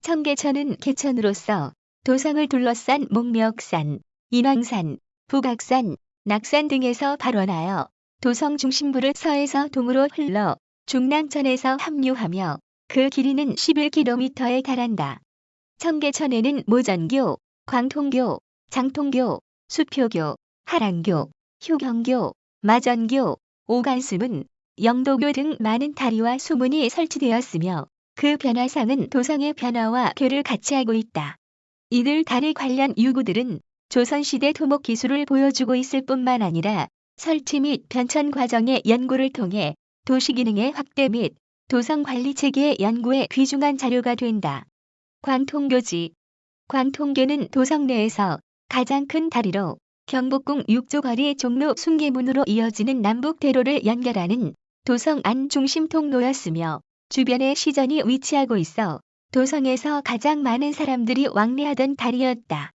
청계천은 개천으로서 도성을 둘러싼 목멱산, 인왕산, 북악산, 낙산 등에서 발원하여 도성 중심부를 서에서 동으로 흘러 중랑천에서 합류하며 그 길이는 11km에 달한다. 청계천에는 모전교, 광통교, 장통교, 수표교, 하랑교, 효경교, 마전교, 오간수문, 영도교 등 많은 다리와 수문이 설치되었으며 그 변화상은 도성의 변화와 궤를 같이 하고 있다. 이들 다리 관련 유구들은 조선시대 토목 기술을 보여주고 있을 뿐만 아니라 설치 및 변천 과정의 연구를 통해 도시 기능의 확대 및 도성 관리 체계의 연구에 귀중한 자료가 된다. 광통교지. 광통교는 도성 내에서 가장 큰 다리로 경복궁 6조거리 종로 숭례문으로 이어지는 남북대로를 연결하는 도성 안 중심 통로였으며 주변에 시전이 위치하고 있어 도성에서 가장 많은 사람들이 왕래하던 다리였다.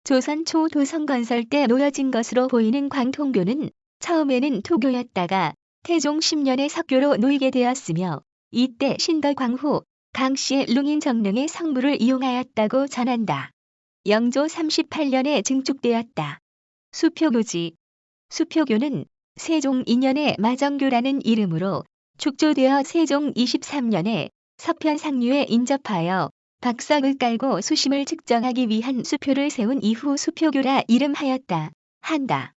조선 초 도성 건설 때 놓여진 것으로 보이는 광통교는 처음에는 토교였다가 태종 10년에 석교로 놓이게 되었으며 이때 신덕광후 강씨의 룽인정릉의 성물을 이용하였다고 전한다. 영조 38년에 증축되었다. 수표교지. 수표교는 세종 2년에 마정교라는 이름으로 축조되어 세종 23년에 서편 상류에 인접하여 박석을 깔고 수심을 측정하기 위한 수표를 세운 이후 수표교라 이름하였다. 한다.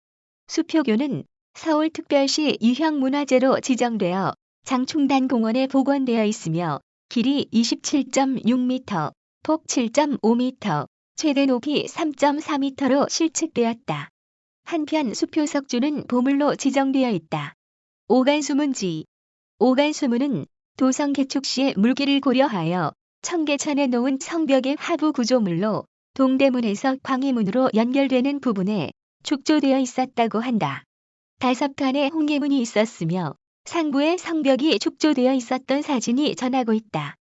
수표교는 서울특별시 유형문화재로 지정되어 장충단공원에 복원되어 있으며 길이 27.6m, 폭 7.5m, 최대 높이 3.4m로 실측되었다. 한편 수표석주는 보물로 지정되어 있다. 오간수문지. 오간수문은 도성 개축 시의 물기를 고려하여 청계천에 놓은 성벽의 하부 구조물로 동대문에서 광희문으로 연결되는 부분에 축조되어 있었다고 한다. 5칸의 홍계문이 있었으며 상부에 성벽이 축조되어 있었던 사진이 전하고 있다.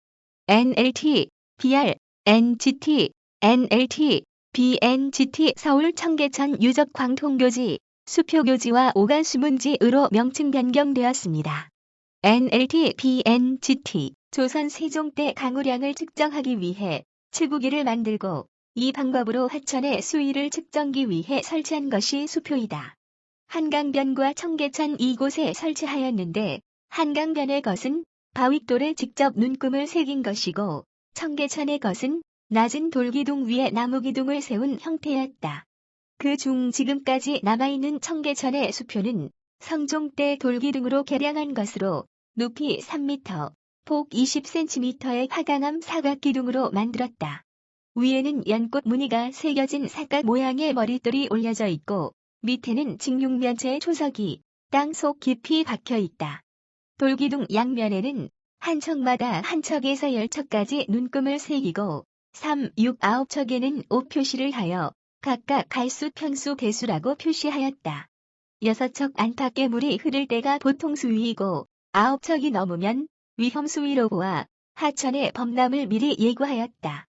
NLT, BR, NGT, NLT, BNGT 서울 청계천 유적 광통교지, 수표교지와 오간수문지으로 명칭 변경되었습니다. NLT, BNGT, 조선 세종 때 강우량을 측정하기 위해 칠구기를 만들고 이 방법으로 하천의 수위를 측정기 위해 설치한 것이 수표이다. 한강변과 청계천 이곳에 설치하였는데 한강변의 것은 바윗돌에 직접 눈금을 새긴 것이고 청계천의 것은 낮은 돌기둥 위에 나무기둥을 세운 형태였다. 그 중 지금까지 남아있는 청계천의 수표는 성종 때 돌기둥으로 개량한 것으로 높이 3m, 폭 20cm의 화강암 사각기둥으로 만들었다. 위에는 연꽃 무늬가 새겨진 사각 모양의 머릿돌이 올려져 있고 밑에는 직육면체의 초석이 땅 속 깊이 박혀 있다. 돌기둥 양면에는 한 척마다 한 척에서 10척까지 눈금을 새기고 3, 6, 9척에는 옷 표시를 하여 각각 갈수, 평수, 개수라고 표시하였다. 6척 안팎의 물이 흐를 때가 보통 수위이고 9척이 넘으면 위험 수위로 보아 하천의 범람을 미리 예고하였다.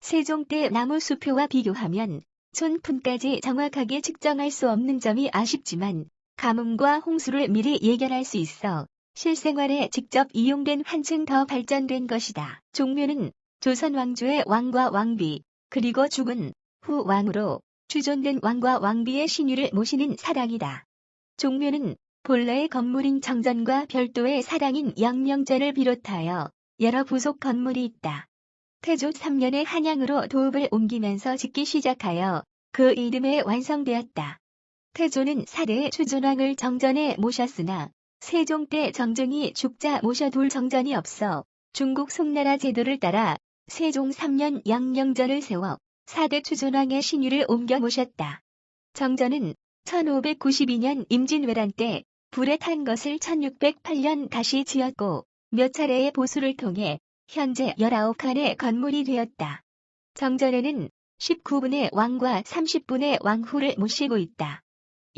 세종 때 나무 수표와 비교하면 촌푼까지 정확하게 측정할 수 없는 점이 아쉽지만 가뭄과 홍수를 미리 예견할 수 있어 실생활에 직접 이용된 한층 더 발전된 것이다. 종묘는 조선 왕조의 왕과 왕비 그리고 죽은 후 왕으로 추존된 왕과 왕비의 신유를 모시는 사당이다. 종묘는 본래의 건물인 정전과 별도의 사당인 영명전을 비롯하여 여러 부속 건물이 있다. 태조 3년에 한양으로 도읍을 옮기면서 짓기 시작하여 그 이듬해 완성되었다. 태조는 4대 추존왕을 정전에 모셨으나 세종 때 정정이 죽자 모셔둘 정전이 없어 중국 송나라 제도를 따라 세종 3년 영명전을 세워 4대 추존왕의 신유를 옮겨 모셨다. 정전은 1592년 임진왜란 때 불에 탄 것을 1608년 다시 지었고 몇 차례의 보수를 통해 현재 19칸의 건물이 되었다. 정전에는 19분의 왕과 30분의 왕후를 모시고 있다.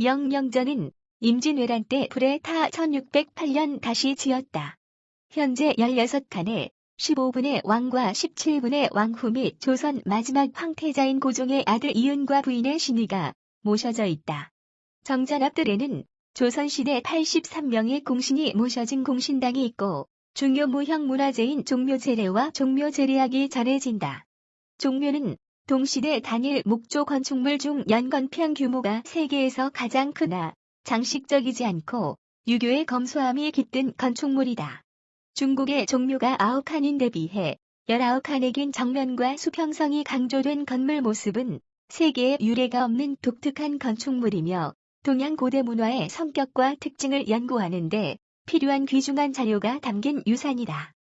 영명전은 임진왜란 때 불에 타 1608년 다시 지었다. 현재 16칸의 15분의 왕과 17분의 왕후 및 조선 마지막 황태자인 고종의 아들 이은과 부인의 신의가 모셔져 있다. 정전 앞뜰에는 조선시대 83명의 공신이 모셔진 공신당이 있고 중요 무형 문화재인 종묘제례와 종묘제례학이 전해진다. 종묘는 동시대 단일 목조 건축물 중 연건평 규모가 세계에서 가장 크나 장식적이지 않고 유교의 검소함이 깃든 건축물이다. 중국의 종묘가 9칸인데 비해 19칸의 긴 정면과 수평성이 강조된 건물 모습은 세계에 유례가 없는 독특한 건축물이며 동양 고대 문화의 성격과 특징을 연구하는 데 필요한 귀중한 자료가 담긴 유산이다.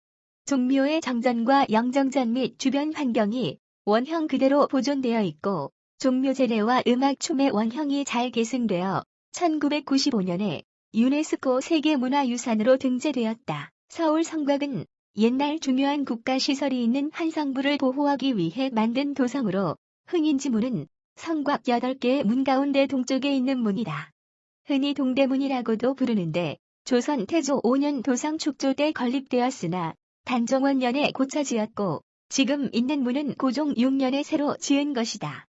종묘의 정전과 영정전 및 주변 환경이 원형 그대로 보존되어 있고 종묘제례와 음악춤의 원형이 잘 계승되어 1995년에 유네스코 세계문화유산으로 등재되었다. 서울 성곽은 옛날 중요한 국가시설이 있는 한 성부를 보호하기 위해 만든 도성으로 흥인지문은 성곽 8개의 문 가운데 동쪽에 있는 문이다. 흔히 동대문이라고도 부르는데 조선 태조 5년 도성 축조 때 건립되었으나 단종원년에 고쳐지었고 지금 있는 문은 고종 6년에 새로 지은 것이다.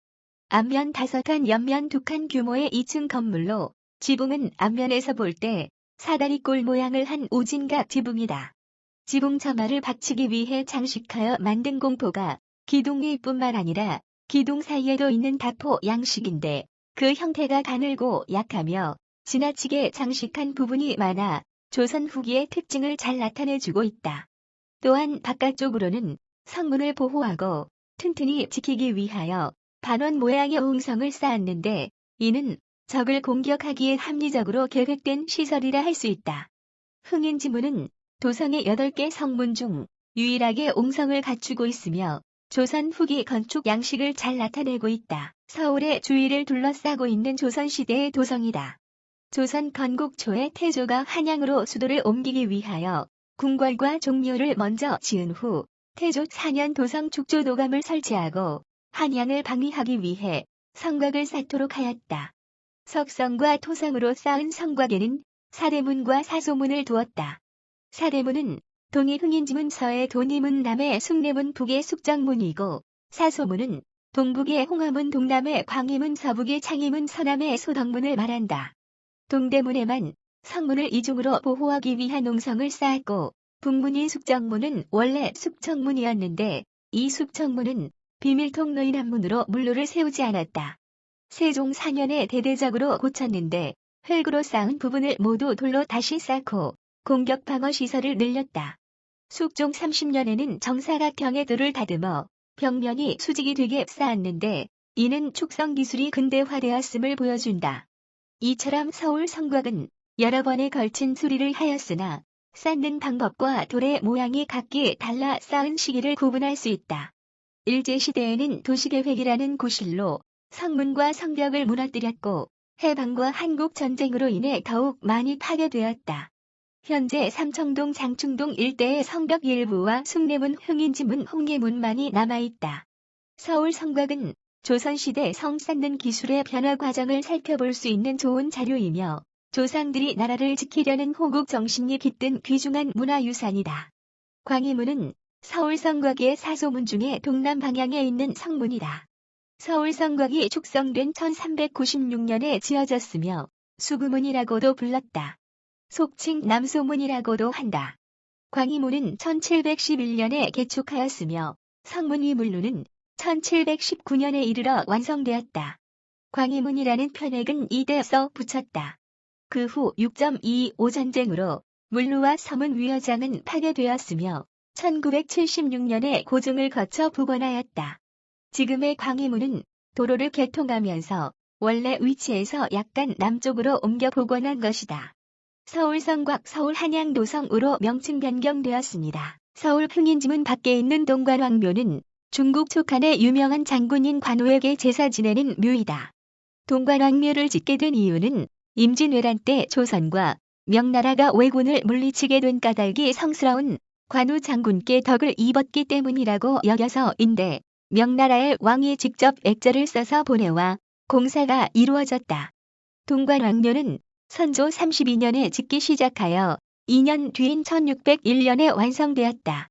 앞면 5칸 옆면 2칸 규모의 2층 건물로 지붕은 앞면에서 볼 때 사다리꼴 모양을 한 오진각 지붕이다. 지붕 처마를 받치기 위해 장식하여 만든 공포가 기둥 위뿐만 아니라 기둥 사이에도 있는 다포 양식인데 그 형태가 가늘고 약하며 지나치게 장식한 부분이 많아 조선 후기의 특징을 잘 나타내주고 있다. 또한 바깥쪽으로는 성문을 보호하고 튼튼히 지키기 위하여 반원 모양의 옹성을 쌓았는데 이는 적을 공격하기에 합리적으로 계획된 시설이라 할 수 있다. 흥인지문은 도성의 8개 성문 중 유일하게 옹성을 갖추고 있으며 조선 후기 건축 양식을 잘 나타내고 있다. 서울의 주위를 둘러싸고 있는 조선시대의 도성이다. 조선 건국 초에 태조가 한양으로 수도를 옮기기 위하여 궁궐과 종묘를 먼저 지은 후 태조 4년 도성 축조도감을 설치하고 한양을 방위하기 위해 성곽을 쌓도록 하였다. 석성과 토성으로 쌓은 성곽에는 사대문과 사소문을 두었다. 사대문은 동이 흥인지문 서의 도니문 남의 숭례문 북의 숙정문이고 사소문은 동북의 홍화문 동남의 광희문 서북의 창희문 서남의 소덕문을 말한다. 동대문에만 성문을 이중으로 보호하기 위한 옹성을 쌓았고 북문인 숙정문은 원래 숙청문이었는데 이 숙청문은 비밀통로인 앞문으로 물로를 세우지 않았다. 세종 4년에 대대적으로 고쳤는데 흙으로 쌓은 부분을 모두 돌로 다시 쌓고 공격 방어 시설을 늘렸다. 숙종 30년에는 정사각형의 돌을 다듬어 벽면이 수직이 되게 쌓았는데 이는 축성 기술이 근대화되었음을 보여준다. 이처럼 서울 성곽은 여러 번에 걸친 수리를 하였으나 쌓는 방법과 돌의 모양이 각기 달라 쌓은 시기를 구분할 수 있다. 일제시대에는 도시계획이라는 구실로 성문과 성벽을 무너뜨렸고 해방과 한국전쟁으로 인해 더욱 많이 파괴되었다. 현재 삼청동 장충동 일대의 성벽 일부와 숭례문 흥인지문 홍례문만이 남아있다. 서울 성곽은 조선시대 성 쌓는 기술의 변화 과정을 살펴볼 수 있는 좋은 자료이며 조상들이 나라를 지키려는 호국 정신이 깃든 귀중한 문화유산이다. 광희문은 서울 성곽의 사소문 중에 동남 방향에 있는 성문이다. 서울 성곽이 축성된 1396년에 지어졌으며 수구문이라고도 불렀다. 속칭 남소문이라고도 한다. 광희문은 1711년에 개축하였으며 성문 위물루는 1719년에 이르러 완성되었다. 광희문이라는 편액은 이대서 붙였다. 그 후 6.25 전쟁으로 물루와 서문 위어장은 파괴되었으며 1976년에 고증을 거쳐 복원하였다. 지금의 광희문은 도로를 개통하면서 원래 위치에서 약간 남쪽으로 옮겨 복원한 것이다. 서울 성곽 서울 한양도성으로 명칭 변경되었습니다. 서울 흥인지문 밖에 있는 동관왕묘는 중국 촉한의 유명한 장군인 관우에게 제사 지내는 묘이다. 동관왕묘를 짓게 된 이유는 임진왜란 때 조선과 명나라가 왜군을 물리치게 된 까닭이 성스러운 관우 장군께 덕을 입었기 때문이라고 여겨서인데 명나라의 왕이 직접 액자를 써서 보내와 공사가 이루어졌다. 동관왕묘는 선조 32년에 짓기 시작하여 2년 뒤인 1601년에 완성되었다.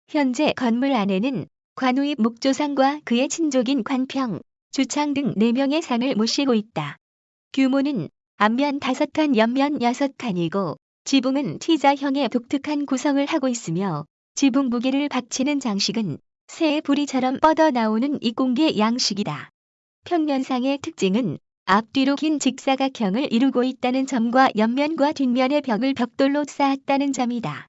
현재 건물 안에는 관우의 목조상과 그의 친족인 관평, 주창 등 4명의 상을 모시고 있다. 규모는 앞면 5칸, 옆면 6칸이고 지붕은 T자형의 독특한 구성을 하고 있으며 지붕 무게를 받치는 장식은 새의 부리처럼 뻗어나오는 이공계 양식이다. 평면상의 특징은 앞뒤로 긴 직사각형을 이루고 있다는 점과 옆면과 뒷면의 벽을 벽돌로 쌓았다는 점이다.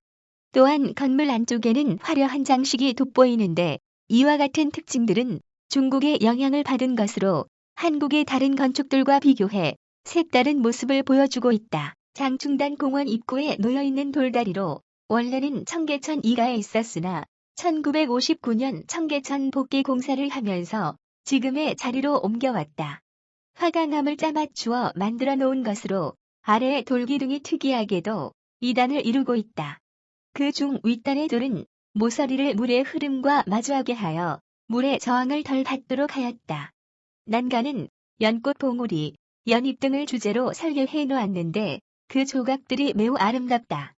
또한 건물 안쪽에는 화려한 장식이 돋보이는데 이와 같은 특징들은 중국의 영향을 받은 것으로 한국의 다른 건축들과 비교해 색다른 모습을 보여주고 있다. 장충단 공원 입구에 놓여있는 돌다리로 원래는 청계천 2가에 있었으나 1959년 청계천 복귀 공사를 하면서 지금의 자리로 옮겨왔다. 화강암을 짜맞추어 만들어 놓은 것으로 아래의 돌기둥이 특이하게도 2단을 이루고 있다. 그 중 윗단의 돌은 모서리를 물의 흐름과 마주하게 하여 물의 저항을 덜 받도록 하였다. 난간은 연꽃 봉우리, 연잎 등을 주제로 설계해 놓았는데 그 조각들이 매우 아름답다.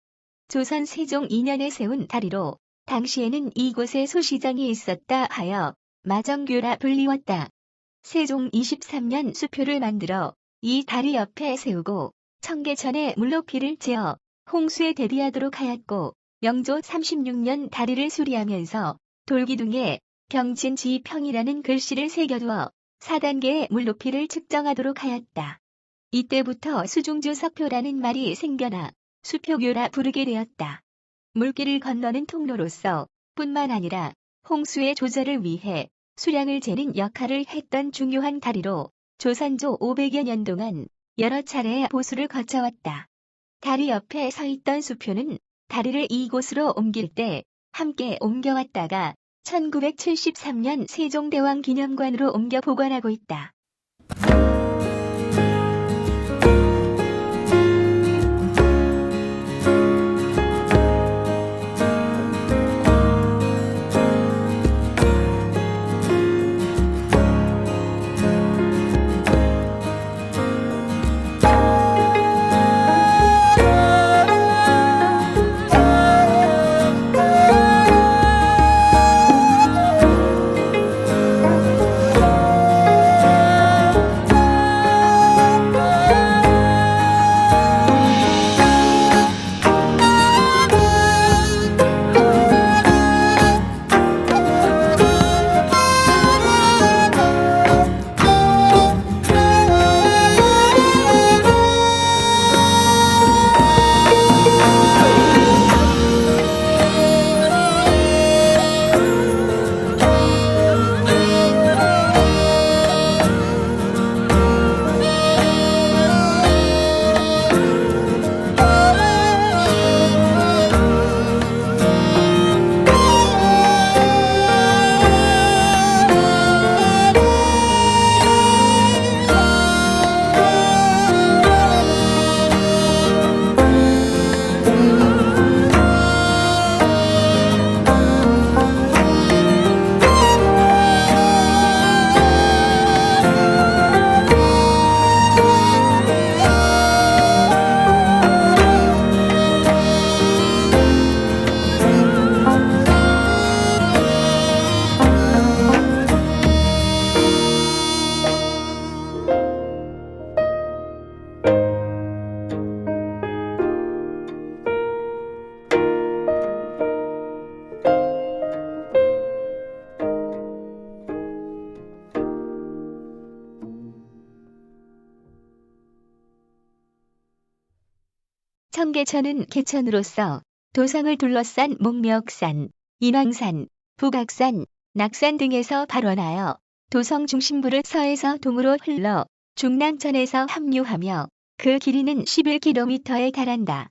조선 세종 2년에 세운 다리로 당시에는 이곳에 소시장이 있었다 하여 마정교라 불리웠다. 세종 23년 수표를 만들어 이 다리 옆에 세우고 청계천에 물높이를 재어 홍수에 대비하도록 하였고 명조 36년 다리를 수리하면서 돌기둥에 병진지평이라는 글씨를 새겨두어 4단계의 물높이를 측정하도록 하였다. 이때부터 수중주석표라는 말이 생겨나 수표교라 부르게 되었다. 물길을 건너는 통로로서 뿐만 아니라 홍수의 조절을 위해 수량을 재는 역할을 했던 중요한 다리로 조선조 500여 년 동안 여러 차례의 보수를 거쳐왔다. 다리 옆에 서 있던 수표는 다리를 이곳으로 옮길 때 함께 옮겨왔다가 1973년 세종대왕 기념관으로 옮겨 보관하고 있다. 청계천은 개천으로서 도성을 둘러싼 목멱산, 인왕산, 북악산, 낙산 등에서 발원하여 도성 중심부를 서에서 동으로 흘러 중랑천에서 합류하며 그 길이는 11km에 달한다.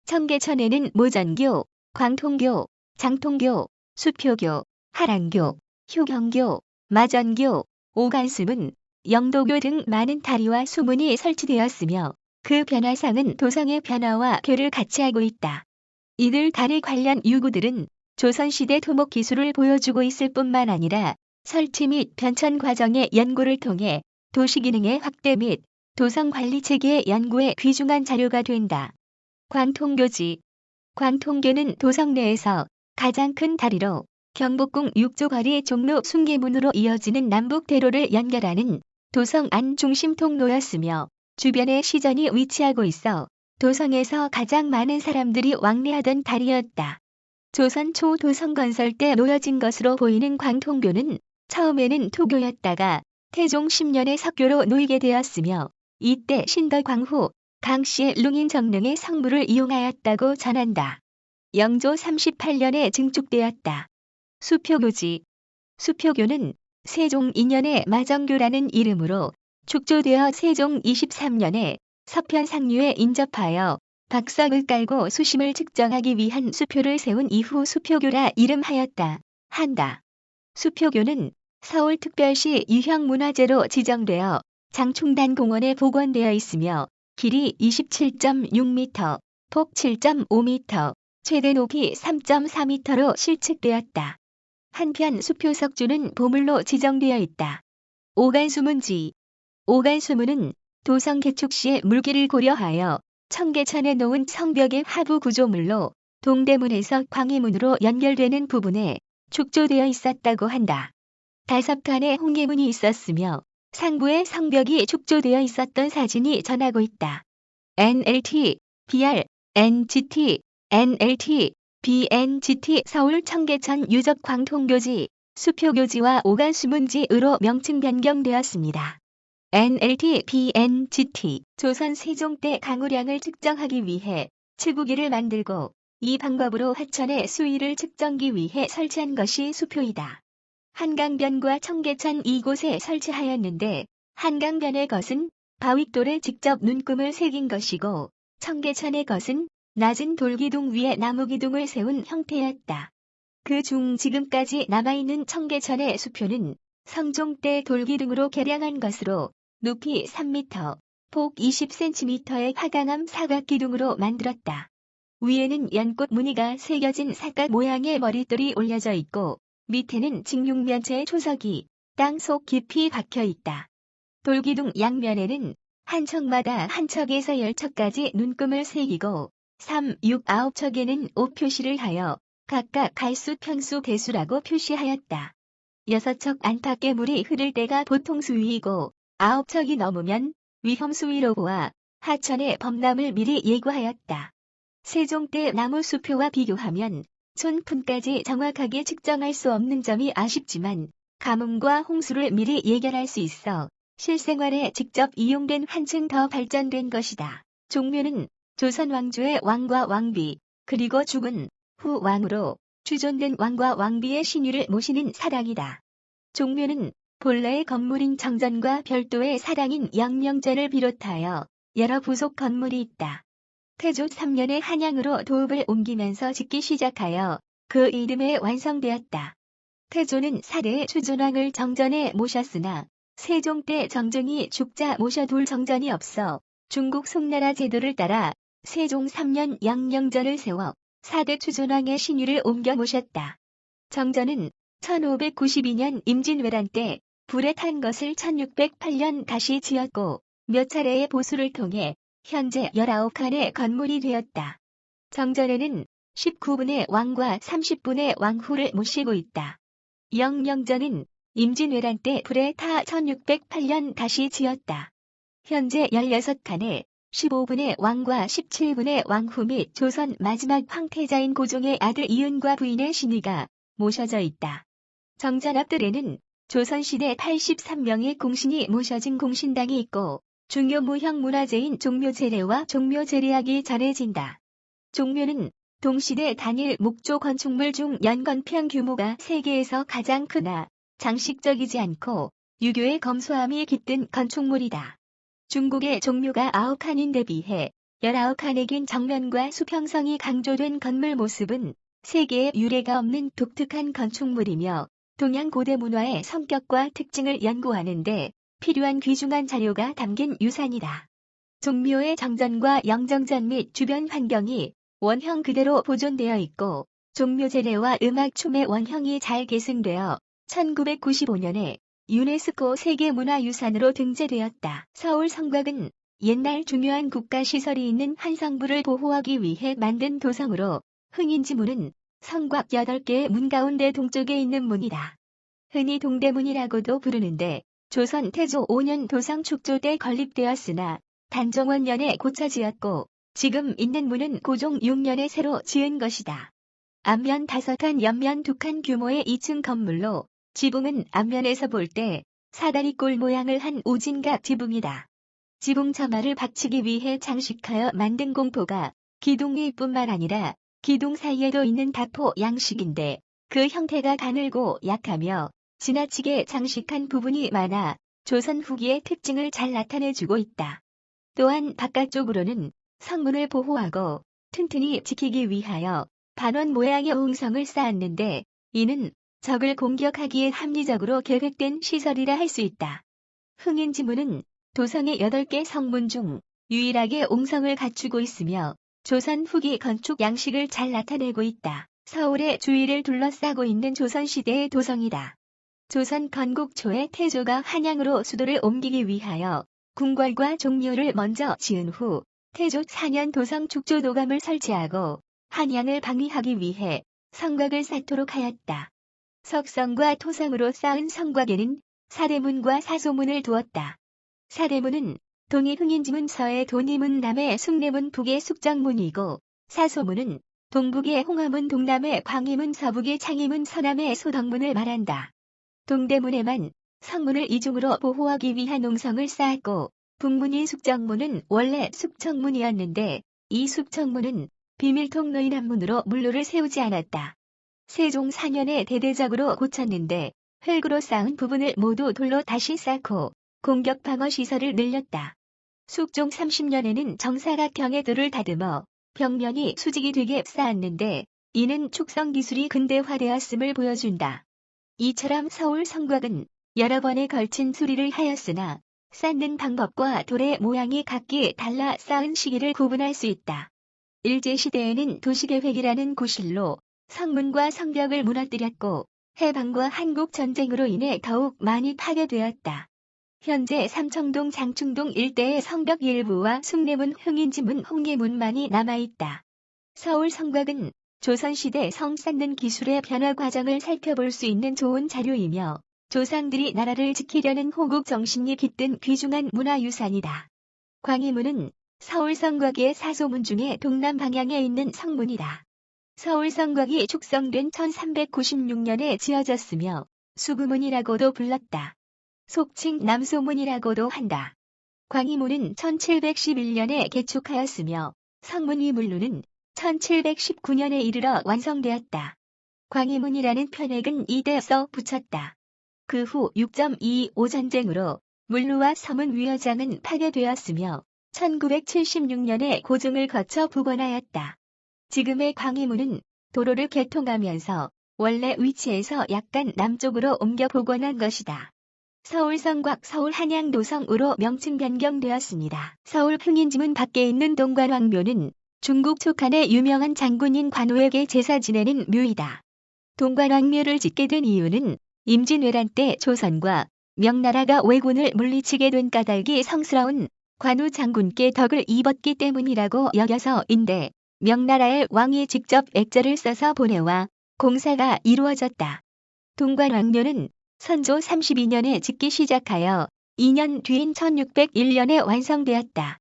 청계천에는 모전교, 광통교, 장통교, 수표교, 하랑교, 효경교, 마전교, 오간수문, 영도교 등 많은 다리와 수문이 설치되었으며 그 변화상은 도성의 변화와 궤를 같이 하고 있다. 이들 다리 관련 유구들은 조선시대 토목 기술을 보여주고 있을 뿐만 아니라 설치 및 변천 과정의 연구를 통해 도시 기능의 확대 및 도성 관리 체계의 연구에 귀중한 자료가 된다. 광통교지. 광통교는 도성 내에서 가장 큰 다리로 경복궁 6조거리 종로 숭례문으로 이어지는 남북대로를 연결하는 도성 안 중심 통로였으며 주변에 시전이 위치하고 있어 도성에서 가장 많은 사람들이 왕래하던 다리였다. 조선 초 도성 건설 때 놓여진 것으로 보이는 광통교는 처음에는 토교였다가 태종 10년에 석교로 놓이게 되었으며 이때 신덕광후 강씨의 룽인정릉의 성물을 이용하였다고 전한다. 영조 38년에 증축되었다. 수표교지. 수표교는 세종 2년에 마정교라는 이름으로 축조되어 세종 23년에 서편 상류에 인접하여 박석을 깔고 수심을 측정하기 위한 수표를 세운 이후 수표교라 이름하였다. 한다. 수표교는 서울특별시 유형문화재로 지정되어 장충단 공원에 복원되어 있으며 길이 27.6m, 폭 7.5m, 최대 높이 3.4m로 실측되었다. 한편 수표석주는 보물로 지정되어 있다. 오간수문지. 오간수문은 도성 개축 시의 물기를 고려하여 청계천에 놓은 성벽의 하부 구조물로 동대문에서 광희문으로 연결되는 부분에 축조되어 있었다고 한다. 5칸의 홍해문이 있었으며 상부에 성벽이 축조되어 있었던 사진이 전하고 있다. NLT, BR, NGT, NLT, BNGT 서울 청계천 유적 광통교지, 수표교지와 오간수문지으로 명칭 변경되었습니다. NLT, BNGT, 조선 세종 때 강우량을 측정하기 위해 치구기를 만들고 이 방법으로 하천의 수위를 측정기 위해 설치한 것이 수표이다. 한강변과 청계천 이곳에 설치하였는데 한강변의 것은 바위돌에 직접 눈금을 새긴 것이고 청계천의 것은 낮은 돌기둥 위에 나무기둥을 세운 형태였다. 그중 지금까지 남아있는 청계천의 수표는 성종 때 돌기둥으로 개량한 것으로 높이 3m, 폭 20cm의 화강암 사각기둥으로 만들었다. 위에는 연꽃 무늬가 새겨진 사각 모양의 머릿돌이 올려져 있고 밑에는 직육면체의 초석이 땅속 깊이 박혀 있다. 돌기둥 양면에는 한 척마다 한 척에서 10척까지 눈금을 새기고 3, 6, 9척에는 5표시를 하여 각각 갈수, 평수, 배수라고 표시하였다. 6척 안팎의 물이 흐를 때가 보통 수위이고 9척이 넘으면 위험 수위로 보아 하천의 범람을 미리 예고하였다. 세종 때 나무 수표와 비교하면 손푼까지 정확하게 측정할 수 없는 점이 아쉽지만 가뭄과 홍수를 미리 예견할 수 있어 실생활에 직접 이용된 한층 더 발전된 것이다. 종묘는 조선 왕조의 왕과 왕비 그리고 죽은 후 왕으로 추존된 왕과 왕비의 신유를 모시는 사당이다. 종묘는 본래의 건물인 정전과 별도의 사당인 영명전을 비롯하여 여러 부속 건물이 있다. 태조 3년에 한양으로 도읍을 옮기면서 짓기 시작하여 그 이듬해 완성되었다. 태조는 4대 추존왕을 정전에 모셨으나 세종 때 정정이 죽자 모셔둘 정전이 없어 중국 송나라 제도를 따라 세종 3년 영명전을 세워 4대 추존왕의 신유를 옮겨 모셨다. 정전은 1592년 임진왜란 때 불에 탄 것을 1608년 다시 지었고 몇 차례의 보수를 통해 현재 19칸의 건물이 되었다. 정전에는 19분의 왕과 30분의 왕후를 모시고 있다. 영명전은 임진왜란 때 불에 타 1608년 다시 지었다. 현재 16칸에 15분의 왕과 17분의 왕후 및 조선 마지막 황태자인 고종의 아들 이은과 부인의 신의가 모셔져 있다. 정전 앞뜰에는 조선시대 83명의 공신이 모셔진 공신당이 있고 중요 무형 문화재인 종묘제례와 종묘제례학이 전해진다. 종묘는 동시대 단일 목조 건축물 중 연건평 규모가 세계에서 가장 크나 장식적이지 않고 유교의 검소함이 깃든 건축물이다. 중국의 종묘가 9칸인데 비해 19칸의 긴 정면과 수평성이 강조된 건물 모습은 세계에 유례가 없는 독특한 건축물이며 동양 고대 문화의 성격과 특징을 연구하는 데 필요한 귀중한 자료가 담긴 유산이다. 종묘의 정전과 영정전 및 주변 환경이 원형 그대로 보존되어 있고 종묘제례와 음악 춤의 원형이 잘 계승되어 1995년에 유네스코 세계문화유산으로 등재되었다. 서울 성곽은 옛날 중요한 국가시설이 있는 한 성부를 보호하기 위해 만든 도성으로 흥인지문은 성곽 8개의 문 가운데 동쪽에 있는 문이다. 흔히 동대문이라고도 부르는데 조선 태조 5년 도성 축조 때 건립되었으나 단종원년에 고쳐 지었고 지금 있는 문은 고종 6년에 새로 지은 것이다. 앞면 5칸, 옆면 2칸 규모의 2층 건물로 지붕은 앞면에서 볼 때 사다리꼴 모양을 한 우진각 지붕이다. 지붕 처마를 받치기 위해 장식하여 만든 공포가 기둥 위뿐만 아니라 기둥 사이에도 있는 다포 양식인데 그 형태가 가늘고 약하며 지나치게 장식한 부분이 많아 조선 후기의 특징을 잘 나타내주고 있다. 또한 바깥쪽으로는 성문을 보호하고 튼튼히 지키기 위하여 반원 모양의 옹성을 쌓았는데 이는 적을 공격하기에 합리적으로 계획된 시설이라 할 수 있다. 흥인지문은 도성의 8개 성문 중 유일하게 옹성을 갖추고 있으며 조선 후기 건축 양식을 잘 나타내고 있다. 서울의 주위를 둘러싸고 있는 조선시대의 도성이다. 조선 건국 초에 태조가 한양으로 수도를 옮기기 위하여 궁궐과 종묘를 먼저 지은 후 태조 4년 도성 축조도감을 설치하고 한양을 방위하기 위해 성곽을 쌓도록 하였다. 석성과 토성으로 쌓은 성곽에는 사대문과 사소문을 두었다. 사대문은 동이 흥인지문, 서의 도니문, 남의 숭례문, 북의 숙정문이고 사소문은 동북의 홍화문, 동남의 광희문, 서북의 창희문, 서남의 소덕문을 말한다. 동대문에만 성문을 이중으로 보호하기 위한 옹성을 쌓았고 북문인 숙정문은 원래 숙청문이었는데 이 숙청문은 비밀통로인 앞문으로 물로를 세우지 않았다. 세종 4년에 대대적으로 고쳤는데 흙으로 쌓은 부분을 모두 돌로 다시 쌓고 공격 방어 시설을 늘렸다. 숙종 30년에는 정사각형의 돌을 다듬어 벽면이 수직이 되게 쌓았는데 이는 축성 기술이 근대화되었음을 보여준다. 이처럼 서울 성곽은 여러 번에 걸친 수리를 하였으나 쌓는 방법과 돌의 모양이 각기 달라 쌓은 시기를 구분할 수 있다. 일제시대에는 도시계획이라는 구실로 성문과 성벽을 무너뜨렸고 해방과 한국전쟁으로 인해 더욱 많이 파괴되었다. 현재 삼청동, 장충동 일대의 성벽 일부와 숭례문, 흥인지문, 홍계문만이 남아있다. 서울 성곽은 조선시대 성 쌓는 기술의 변화 과정을 살펴볼 수 있는 좋은 자료이며 조상들이 나라를 지키려는 호국 정신이 깃든 귀중한 문화유산이다. 광희문은 서울 성곽의 사소문 중에 동남 방향에 있는 성문이다. 서울 성곽이 축성된 1396년에 지어졌으며 수구문이라고도 불렀다. 속칭 남소문이라고도 한다. 광희문은 1711년에 개축하였으며 성문 위물루는 1719년에 이르러 완성되었다. 광희문이라는 편액은 이대서 붙였다. 그 후 6.25 전쟁으로 물루와 서문 위허장은 파괴되었으며 1976년에 고증을 거쳐 복원하였다. 지금의 광희문은 도로를 개통하면서 원래 위치에서 약간 남쪽으로 옮겨 복원한 것이다. 서울 성곽, 서울 한양도성으로 명칭 변경되었습니다. 서울 흥인지문 밖에 있는 동관왕묘는 중국 촉한의 유명한 장군인 관우에게 제사 지내는 묘이다. 동관왕묘를 짓게 된 이유는 임진왜란 때 조선과 명나라가 왜군을 물리치게 된 까닭이 성스러운 관우 장군께 덕을 입었기 때문이라고 여겨서인데 명나라의 왕이 직접 액자를 써서 보내와 공사가 이루어졌다. 동관왕묘는 선조 32년에 짓기 시작하여 2년 뒤인 1601년에 완성되었다.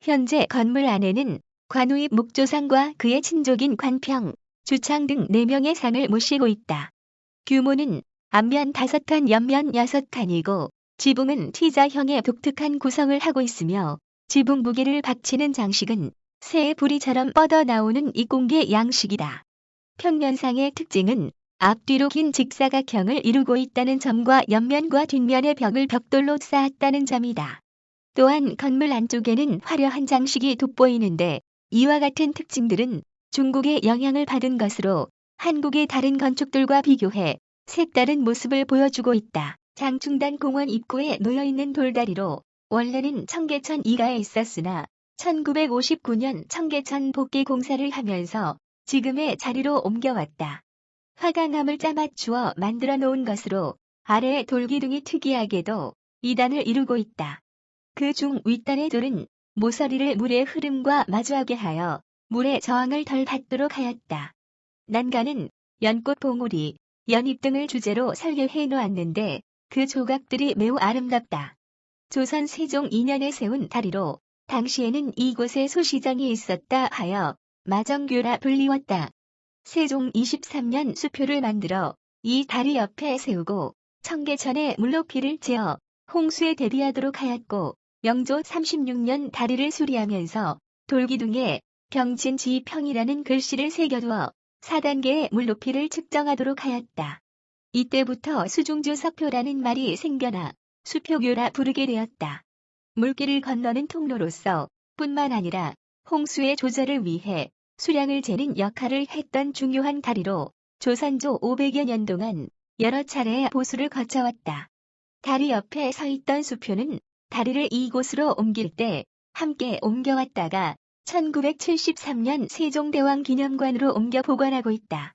현재 건물 안에는 관우의 묵조상과 그의 친족인 관평, 주창 등 4명의 상을 모시고 있다. 규모는 앞면 5칸, 옆면 6칸이고 지붕은 T자형의 독특한 구성을 하고 있으며 지붕 무게를 받치는 장식은 새의 부리처럼 뻗어나오는 이공계 양식이다. 평면상의 특징은 앞뒤로 긴 직사각형을 이루고 있다는 점과 옆면과 뒷면의 벽을 벽돌로 쌓았다는 점이다. 또한 건물 안쪽에는 화려한 장식이 돋보이는데 이와 같은 특징들은 중국의 영향을 받은 것으로 한국의 다른 건축들과 비교해 색다른 모습을 보여주고 있다. 장충단 공원 입구에 놓여있는 돌다리로 원래는 청계천 이가에 있었으나 1959년 청계천 복개 공사를 하면서 지금의 자리로 옮겨왔다. 화강암을 짜맞추어 만들어 놓은 것으로 아래의 돌기둥이 특이하게도 2단을 이루고 있다. 그 중 윗단의 돌은 모서리를 물의 흐름과 마주하게 하여 물의 저항을 덜 받도록 하였다. 난간은 연꽃, 봉우리, 연잎 등을 주제로 설계해 놓았는데 그 조각들이 매우 아름답다. 조선 세종 2년에 세운 다리로 당시에는 이곳에 소시장이 있었다 하여 마정교라 불리웠다. 세종 23년 수표를 만들어 이 다리 옆에 세우고 청계천에 물높이를 재어 홍수에 대비하도록 하였고 영조 36년 다리를 수리하면서 돌기둥에 병진지평이라는 글씨를 새겨두어 4단계의 물높이를 측정하도록 하였다. 이때부터 수중주 석표라는 말이 생겨나 수표교라 부르게 되었다. 물길을 건너는 통로로서 뿐만 아니라 홍수의 조절을 위해 수량을 재는 역할을 했던 중요한 다리로 조선조 500여 년 동안 여러 차례의 보수를 거쳐왔다. 다리 옆에 서 있던 수표는 다리를 이곳으로 옮길 때 함께 옮겨왔다가 1973년 세종대왕 기념관으로 옮겨 보관하고 있다.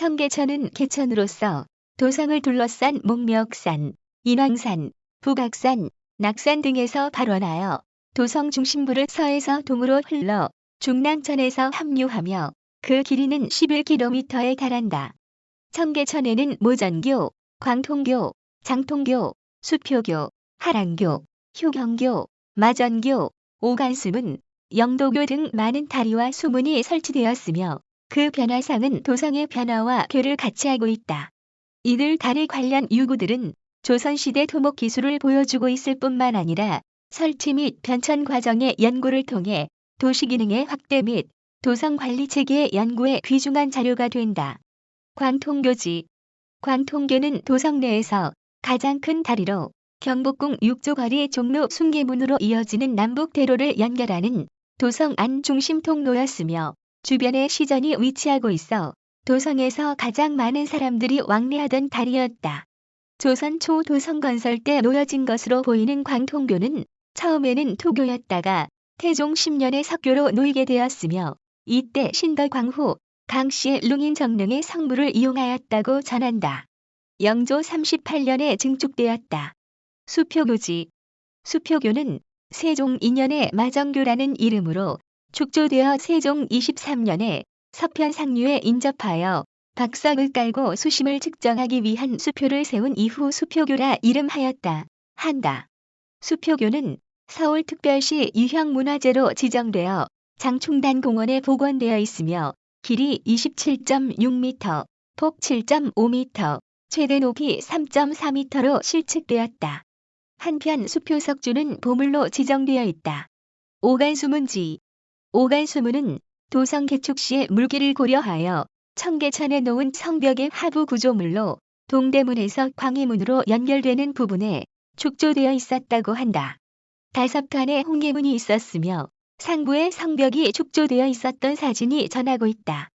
청계천은 개천으로서 도성을 둘러싼 목멱산, 인왕산, 북악산, 낙산 등에서 발원하여 도성 중심부를 서에서 동으로 흘러 중랑천에서 합류하며 그 길이는 11km에 달한다. 청계천에는 모전교, 광통교, 장통교, 수표교, 하랑교, 효경교, 마전교, 오간수문, 영도교 등 많은 다리와 수문이 설치되었으며 그 변화상은 도성의 변화와 교를 같이 하고 있다. 이들 다리 관련 유구들은 조선시대 토목 기술을 보여주고 있을 뿐만 아니라 설치 및 변천 과정의 연구를 통해 도시 기능의 확대 및 도성 관리 체계의 연구에 귀중한 자료가 된다. 광통교지. 광통교는 도성 내에서 가장 큰 다리로 경복궁 6조 거리 종로 숭계문으로 이어지는 남북대로를 연결하는 도성 안 중심 통로였으며 주변에 시전이 위치하고 있어 도성에서 가장 많은 사람들이 왕래하던 다리였다. 조선 초 도성 건설 때 놓여진 것으로 보이는 광통교는 처음에는 토교였다가 태종 10년에 석교로 놓이게 되었으며 이때 신덕광후 강씨의 룽인정릉의 성물을 이용하였다고 전한다. 영조 38년에 증축되었다. 수표교지. 수표교는 세종 2년에 마정교라는 이름으로 축조되어 세종 23년에 서편 상류에 인접하여 박석을 깔고 수심을 측정하기 위한 수표를 세운 이후 수표교라 이름하였다. 한다. 수표교는 서울특별시 유형문화재로 지정되어 장충단 공원에 복원되어 있으며 길이 27.6m, 폭 7.5m, 최대 높이 3.4m로 실측되었다. 한편 수표석주는 보물로 지정되어 있다. 오간수문지. 오간수문은 도성 개축 시의 물길을 고려하여 청계천에 놓은 성벽의 하부 구조물로 동대문에서 광해문으로 연결되는 부분에 축조되어 있었다고 한다. 5칸의 홍해문이 있었으며 상부에 성벽이 축조되어 있었던 사진이 전하고 있다.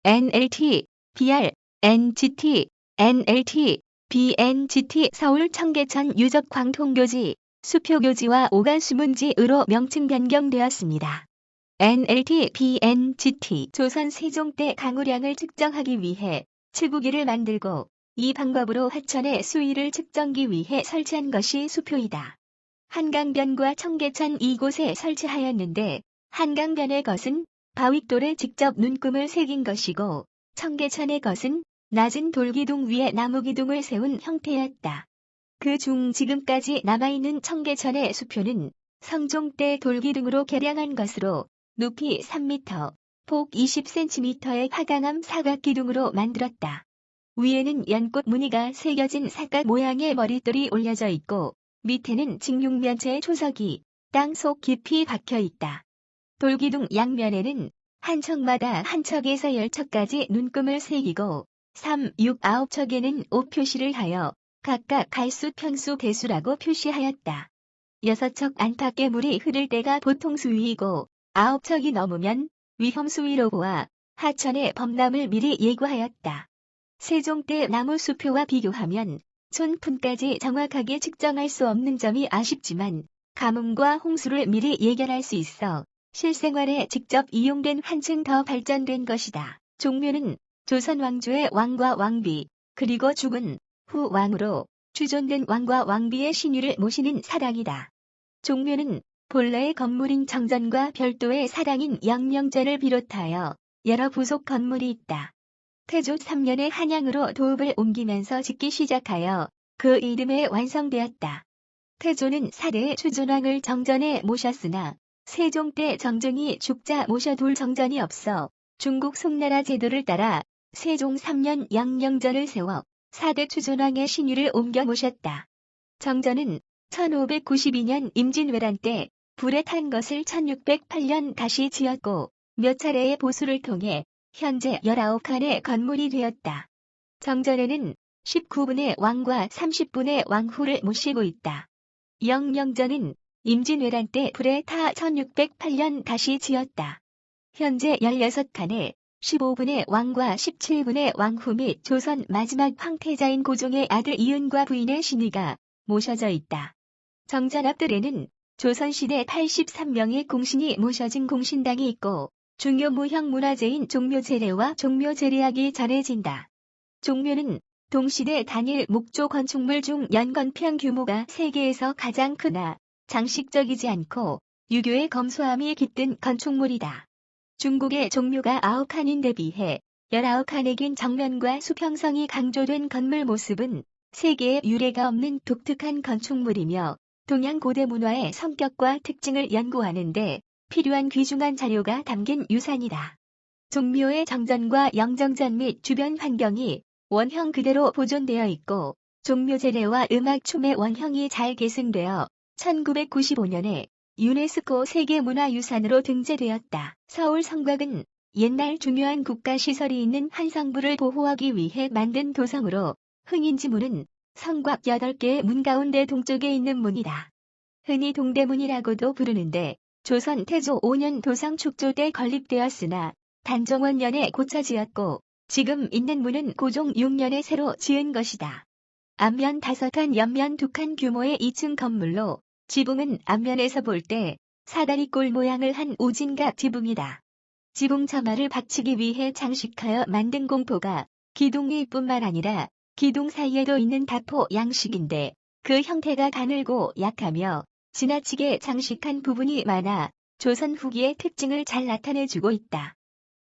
NLT, BR, NGT, NLT, BNGT 서울 청계천 유적 광통교지, 수표교지와 오간수문지으로 명칭 변경되었습니다. NLT, BNGT 조선 세종 때 강우량을 측정하기 위해 치구기를 만들고 이 방법으로 하천의 수위를 측정기 위해 설치한 것이 수표이다. 한강변과 청계천 이곳에 설치하였는데 한강변의 것은 바윗돌에 직접 눈금을 새긴 것이고 청계천의 것은 낮은 돌기둥 위에 나무기둥을 세운 형태였다. 그 중 지금까지 남아있는 청계천의 수표는 성종 때 돌기둥으로 개량한 것으로 높이 3m, 폭 20cm의 화강암 사각기둥으로 만들었다. 위에는 연꽃 무늬가 새겨진 사각 모양의 머릿돌이 올려져 있고 밑에는 직육면체의 초석이 땅속 깊이 박혀 있다. 돌기둥 양면에는 한 척마다 한 척에서 10척까지 눈금을 새기고 3, 6, 9척에는 5표시를 하여 각각 갈수, 평수, 대수라고 표시하였다. 6척 안팎의 물이 흐를 때가 보통 수위이고 9척이 넘으면 위험 수위로 보아 하천의 범람을 미리 예고하였다. 세종 때 나무 수표와 비교하면 촌푼까지 정확하게 측정할 수 없는 점이 아쉽지만 가뭄과 홍수를 미리 예견할 수 있어 실생활에 직접 이용된 한층 더 발전된 것이다. 종묘는 조선 왕조의 왕과 왕비 그리고 죽은 후 왕으로 추존된 왕과 왕비의 신유를 모시는 사당이다. 종묘는 본래의 건물인 정전과 별도의 사당인 영명전을 비롯하여 여러 부속 건물이 있다. 태조 3년에 한양으로 도읍을 옮기면서 짓기 시작하여 그 이듬해 완성되었다. 태조는 4대의 추존왕을 정전에 모셨으나 세종 때 정종이 죽자 모셔둘 정전이 없어 중국 송나라 제도를 따라 세종 3년 영영전을 세워 4대 추존왕의 신유를 옮겨 모셨다. 정전은 1592년 임진왜란 때 불에 탄 것을 1608년 다시 지었고 몇 차례의 보수를 통해 현재 19칸의 건물이 되었다. 정전에는 19분의 왕과 30분의 왕후를 모시고 있다. 영영전은 임진왜란 때 불에 타 1608년 다시 지었다. 현재 16칸에 15분의 왕과 17분의 왕후 및 조선 마지막 황태자인 고종의 아들 이은과 부인의 신의가 모셔져 있다. 정전 앞뜰에는 조선시대 83명의 공신이 모셔진 공신당이 있고 중요 무형 문화재인 종묘제례와 종묘제례학이 전해진다. 종묘는 동시대 단일 목조 건축물 중 연건평 규모가 세계에서 가장 크나 장식적이지 않고 유교의 검소함이 깃든 건축물이다. 중국의 종묘가 9칸인데 비해 19칸의 긴 정면과 수평성이 강조된 건물 모습은 세계에 유례가 없는 독특한 건축물이며 동양 고대 문화의 성격과 특징을 연구하는 데 필요한 귀중한 자료가 담긴 유산이다. 종묘의 정전과 영정전 및 주변 환경이 원형 그대로 보존되어 있고 종묘제례와 음악춤의 원형이 잘 계승되어 1995년에 유네스코 세계문화유산으로 등재되었다. 서울 성곽은 옛날 중요한 국가시설이 있는 한 성부를 보호하기 위해 만든 도성으로 흥인지문은 성곽 8개의 문 가운데 동쪽에 있는 문이다. 흔히 동대문이라고도 부르는데 조선 태조 5년 도성 축조 때 건립되었으나 단종원 년에 고쳐 지었고 지금 있는 문은 고종 6년에 새로 지은 것이다. 앞면 5칸 옆면 2칸 규모의 2층 건물로 지붕은 앞면에서 볼 때 사다리꼴 모양을 한 우진각 지붕이다. 지붕 처마를 받치기 위해 장식하여 만든 공포가 기둥 위뿐만 아니라 기둥 사이에도 있는 다포 양식인데 그 형태가 가늘고 약하며 지나치게 장식한 부분이 많아 조선 후기의 특징을 잘 나타내주고 있다.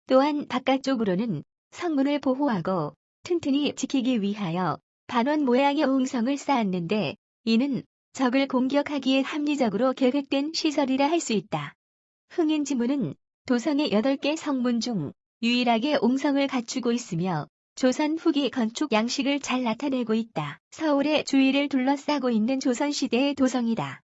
또한 바깥쪽으로는 성문을 보호하고 튼튼히 지키기 위하여 반원 모양의 옹성을 쌓았는데 이는 적을 공격하기에 합리적으로 계획된 시설이라 할 수 있다. 흥인지문은 도성의 8개 성문 중 유일하게 옹성을 갖추고 있으며 조선 후기 건축 양식을 잘 나타내고 있다. 서울의 주위를 둘러싸고 있는 조선시대의 도성이다.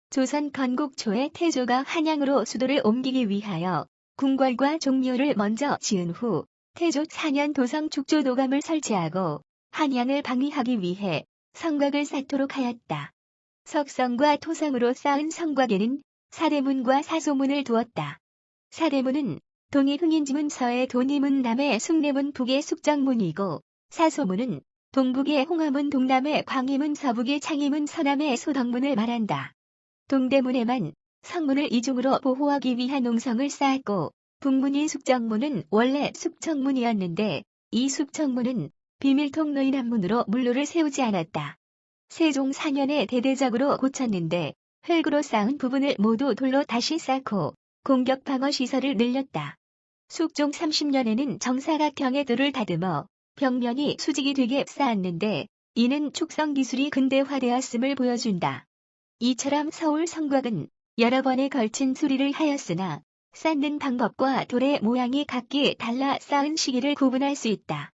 조선 건국 초에 태조가 한양으로 수도를 옮기기 위하여 궁궐과 종묘를 먼저 지은 후 태조 4년 도성 축조도감을 설치하고 한양을 방위하기 위해 성곽을 쌓도록 하였다. 석성과 토성으로 쌓은 성곽에는 사대문과 사소문을 두었다. 사대문은 동이 흥인지문 서의 도니문 남의 숭례문 북의 숙정문이고, 사소문은 동북의 홍화문 동남의 광희문 서북의 창희문 서남의 소덕문을 말한다. 동대문에만 성문을 이중으로 보호하기 위한 농성을 쌓았고, 북문인 숙정문은 원래 숙청문이었는데 이 숙청문은 비밀통로인 앞문으로 물로를 세우지 않았다. 세종 4년에 대대적으로 고쳤는데 흙으로 쌓은 부분을 모두 돌로 다시 쌓고 공격 방어 시설을 늘렸다. 숙종 30년에는 정사각형의 돌을 다듬어 벽면이 수직이 되게 쌓았는데 이는 축성 기술이 근대화되었음을 보여준다. 이처럼 서울 성곽은 여러 번에 걸친 수리를 하였으나 쌓는 방법과 돌의 모양이 각기 달라 쌓은 시기를 구분할 수 있다.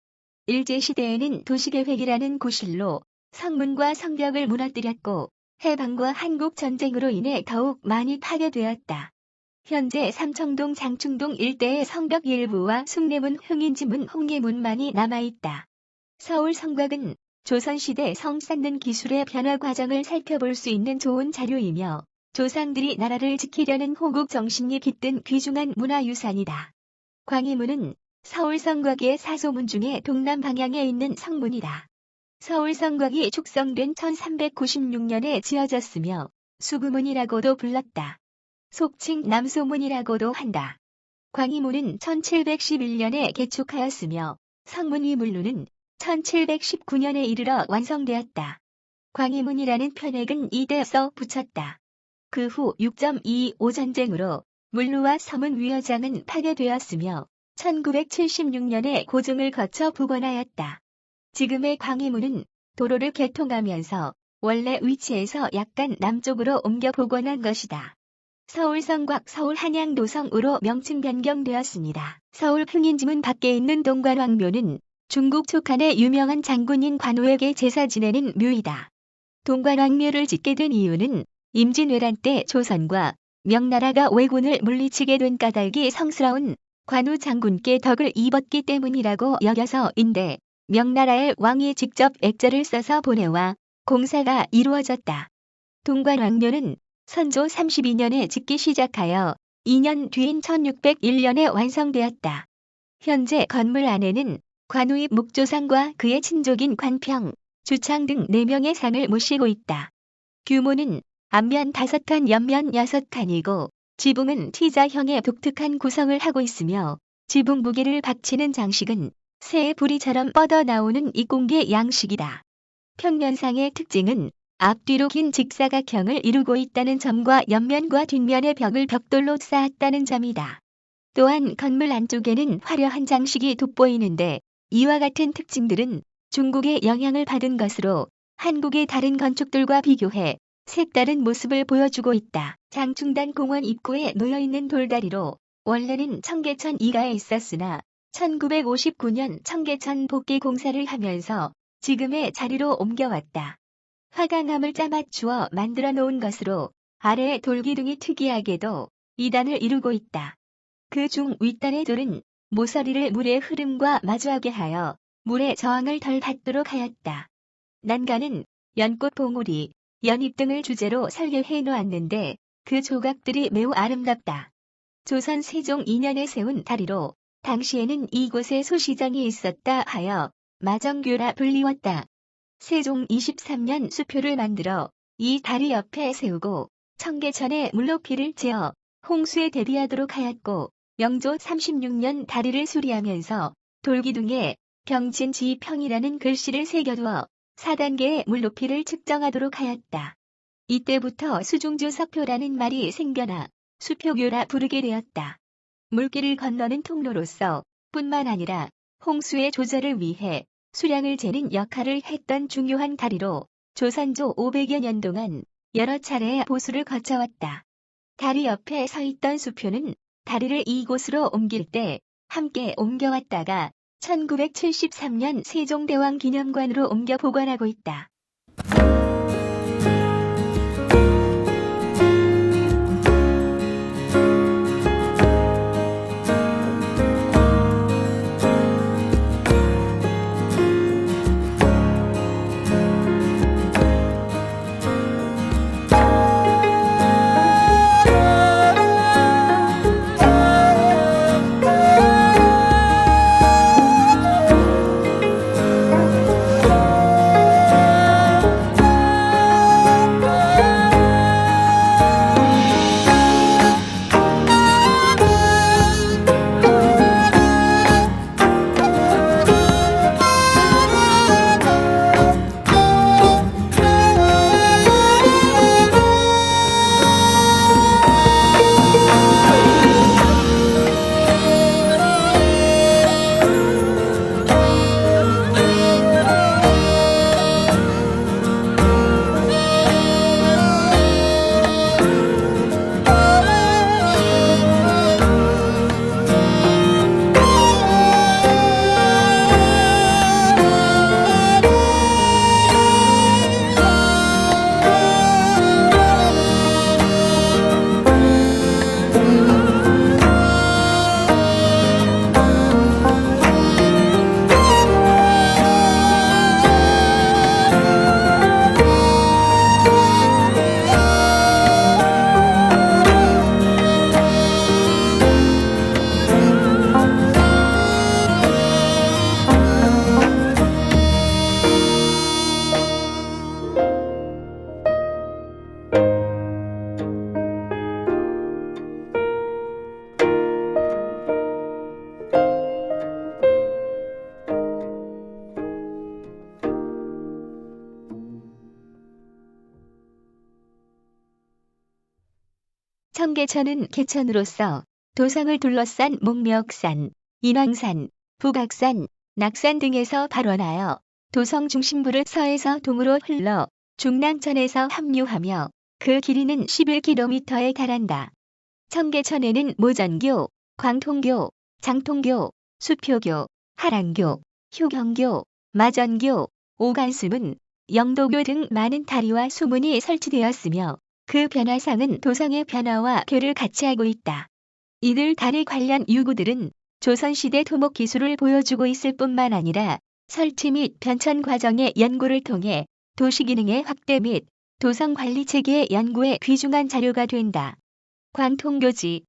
일제시대에는 도시계획이라는 구실로 성문과 성벽을 무너뜨렸고 해방과 한국전쟁으로 인해 더욱 많이 파괴되었다. 현재 삼청동 장충동 일대의 성벽 일부와 숭례문 흥인지문 홍예문만이 남아있다. 서울 성곽은 조선시대 성 쌓는 기술의 변화 과정을 살펴볼 수 있는 좋은 자료이며 조상들이 나라를 지키려는 호국 정신이 깃든 귀중한 문화유산이다. 광희문은 서울 성곽의 사소문 중에 동남 방향에 있는 성문이다. 서울 성곽이 축성된 1396년에 지어졌으며 수구문이라고도 불렀다. 속칭 남소문이라고도 한다. 광희문은 1711년에 개축하였으며 성문 위물루는 1719년에 이르러 완성되었다. 광희문이라는 편액은 이때 써 붙였다. 그 후 6.25 전쟁으로 물루와 서문 위허장은 파괴되었으며 1976년에 고증을 거쳐 복원하였다. 지금의 광희문은 도로를 개통하면서 원래 위치에서 약간 남쪽으로 옮겨 복원한 것이다. 서울 성곽 서울 한양도성으로 명칭 변경되었습니다. 서울 흥인지문 밖에 있는 동관왕묘는 중국 촉한의 유명한 장군인 관우에게 제사 지내는 묘이다. 동관왕묘를 짓게 된 이유는 임진왜란 때 조선과 명나라가 왜군을 물리치게 된 까닭이 성스러운 관우 장군께 덕을 입었기 때문이라고 여겨서인데 명나라의 왕이 직접 액자를 써서 보내와 공사가 이루어졌다. 동관왕묘는 선조 32년에 짓기 시작하여 2년 뒤인 1601년에 완성되었다. 현재 건물 안에는 관우의 묵조상과 그의 친족인 관평, 주창 등 4명의 상을 모시고 있다. 규모는 앞면 5칸, 옆면 6칸이고 지붕은 T자형의 독특한 구성을 하고 있으며 지붕 무게를 받치는 장식은 새의 부리처럼 뻗어나오는 이공계 양식이다. 평면상의 특징은 앞뒤로 긴 직사각형을 이루고 있다는 점과 옆면과 뒷면의 벽을 벽돌로 쌓았다는 점이다. 또한 건물 안쪽에는 화려한 장식이 돋보이는데 이와 같은 특징들은 중국의 영향을 받은 것으로 한국의 다른 건축들과 비교해 색다른 모습을 보여주고 있다. 장충단 공원 입구에 놓여있는 돌다리로 원래는 청계천 이가에 있었으나 1959년 청계천 복개 공사를 하면서 지금의 자리로 옮겨왔다. 화강암을 짜맞추어 만들어 놓은 것으로 아래의 돌기둥이 특이하게도 2단을 이루고 있다. 그 중 윗단의 돌은 모서리를 물의 흐름과 마주하게 하여 물의 저항을 덜 받도록 하였다. 난간은 연꽃 봉우리, 연잎 등을 주제로 설계해 놓았는데 그 조각들이 매우 아름답다. 조선 세종 2년에 세운 다리로 당시에는 이곳에 소시장이 있었다 하여 마정교라 불리웠다. 세종 23년 수표를 만들어 이 다리 옆에 세우고 청계천에 물높이를 재어 홍수에 대비하도록 하였고 명조 36년 다리를 수리하면서 돌기둥에 병진지평이라는 글씨를 새겨두어 4단계의 물높이를 측정하도록 하였다. 이때부터 수중주 석표라는 말이 생겨나 수표교라 부르게 되었다. 물길을 건너는 통로로서 뿐만 아니라 홍수의 조절을 위해 수량을 재는 역할을 했던 중요한 다리로 조선조 500여 년 동안 여러 차례의 보수를 거쳐왔다. 다리 옆에 서 있던 수표는 다리를 이곳으로 옮길 때 함께 옮겨왔다가 1973년 세종대왕 기념관으로 옮겨 보관하고 있다. 청계천은 개천으로서 도성을 둘러싼 목멱산, 인왕산, 북악산, 낙산 등에서 발원하여 도성 중심부를 서에서 동으로 흘러 중랑천에서 합류하며 그 길이는 11km에 달한다. 청계천에는 모전교, 광통교, 장통교, 수표교, 하랑교, 효경교, 마전교, 오간수문, 영도교 등 많은 다리와 수문이 설치되었으며 그 변화상은 도성의 변화와 교를 같이 하고 있다. 이들 다리 관련 유구들은 조선시대 토목 기술을 보여주고 있을 뿐만 아니라 설치 및 변천 과정의 연구를 통해 도시 기능의 확대 및 도성 관리 체계의 연구에 귀중한 자료가 된다. 광통교지.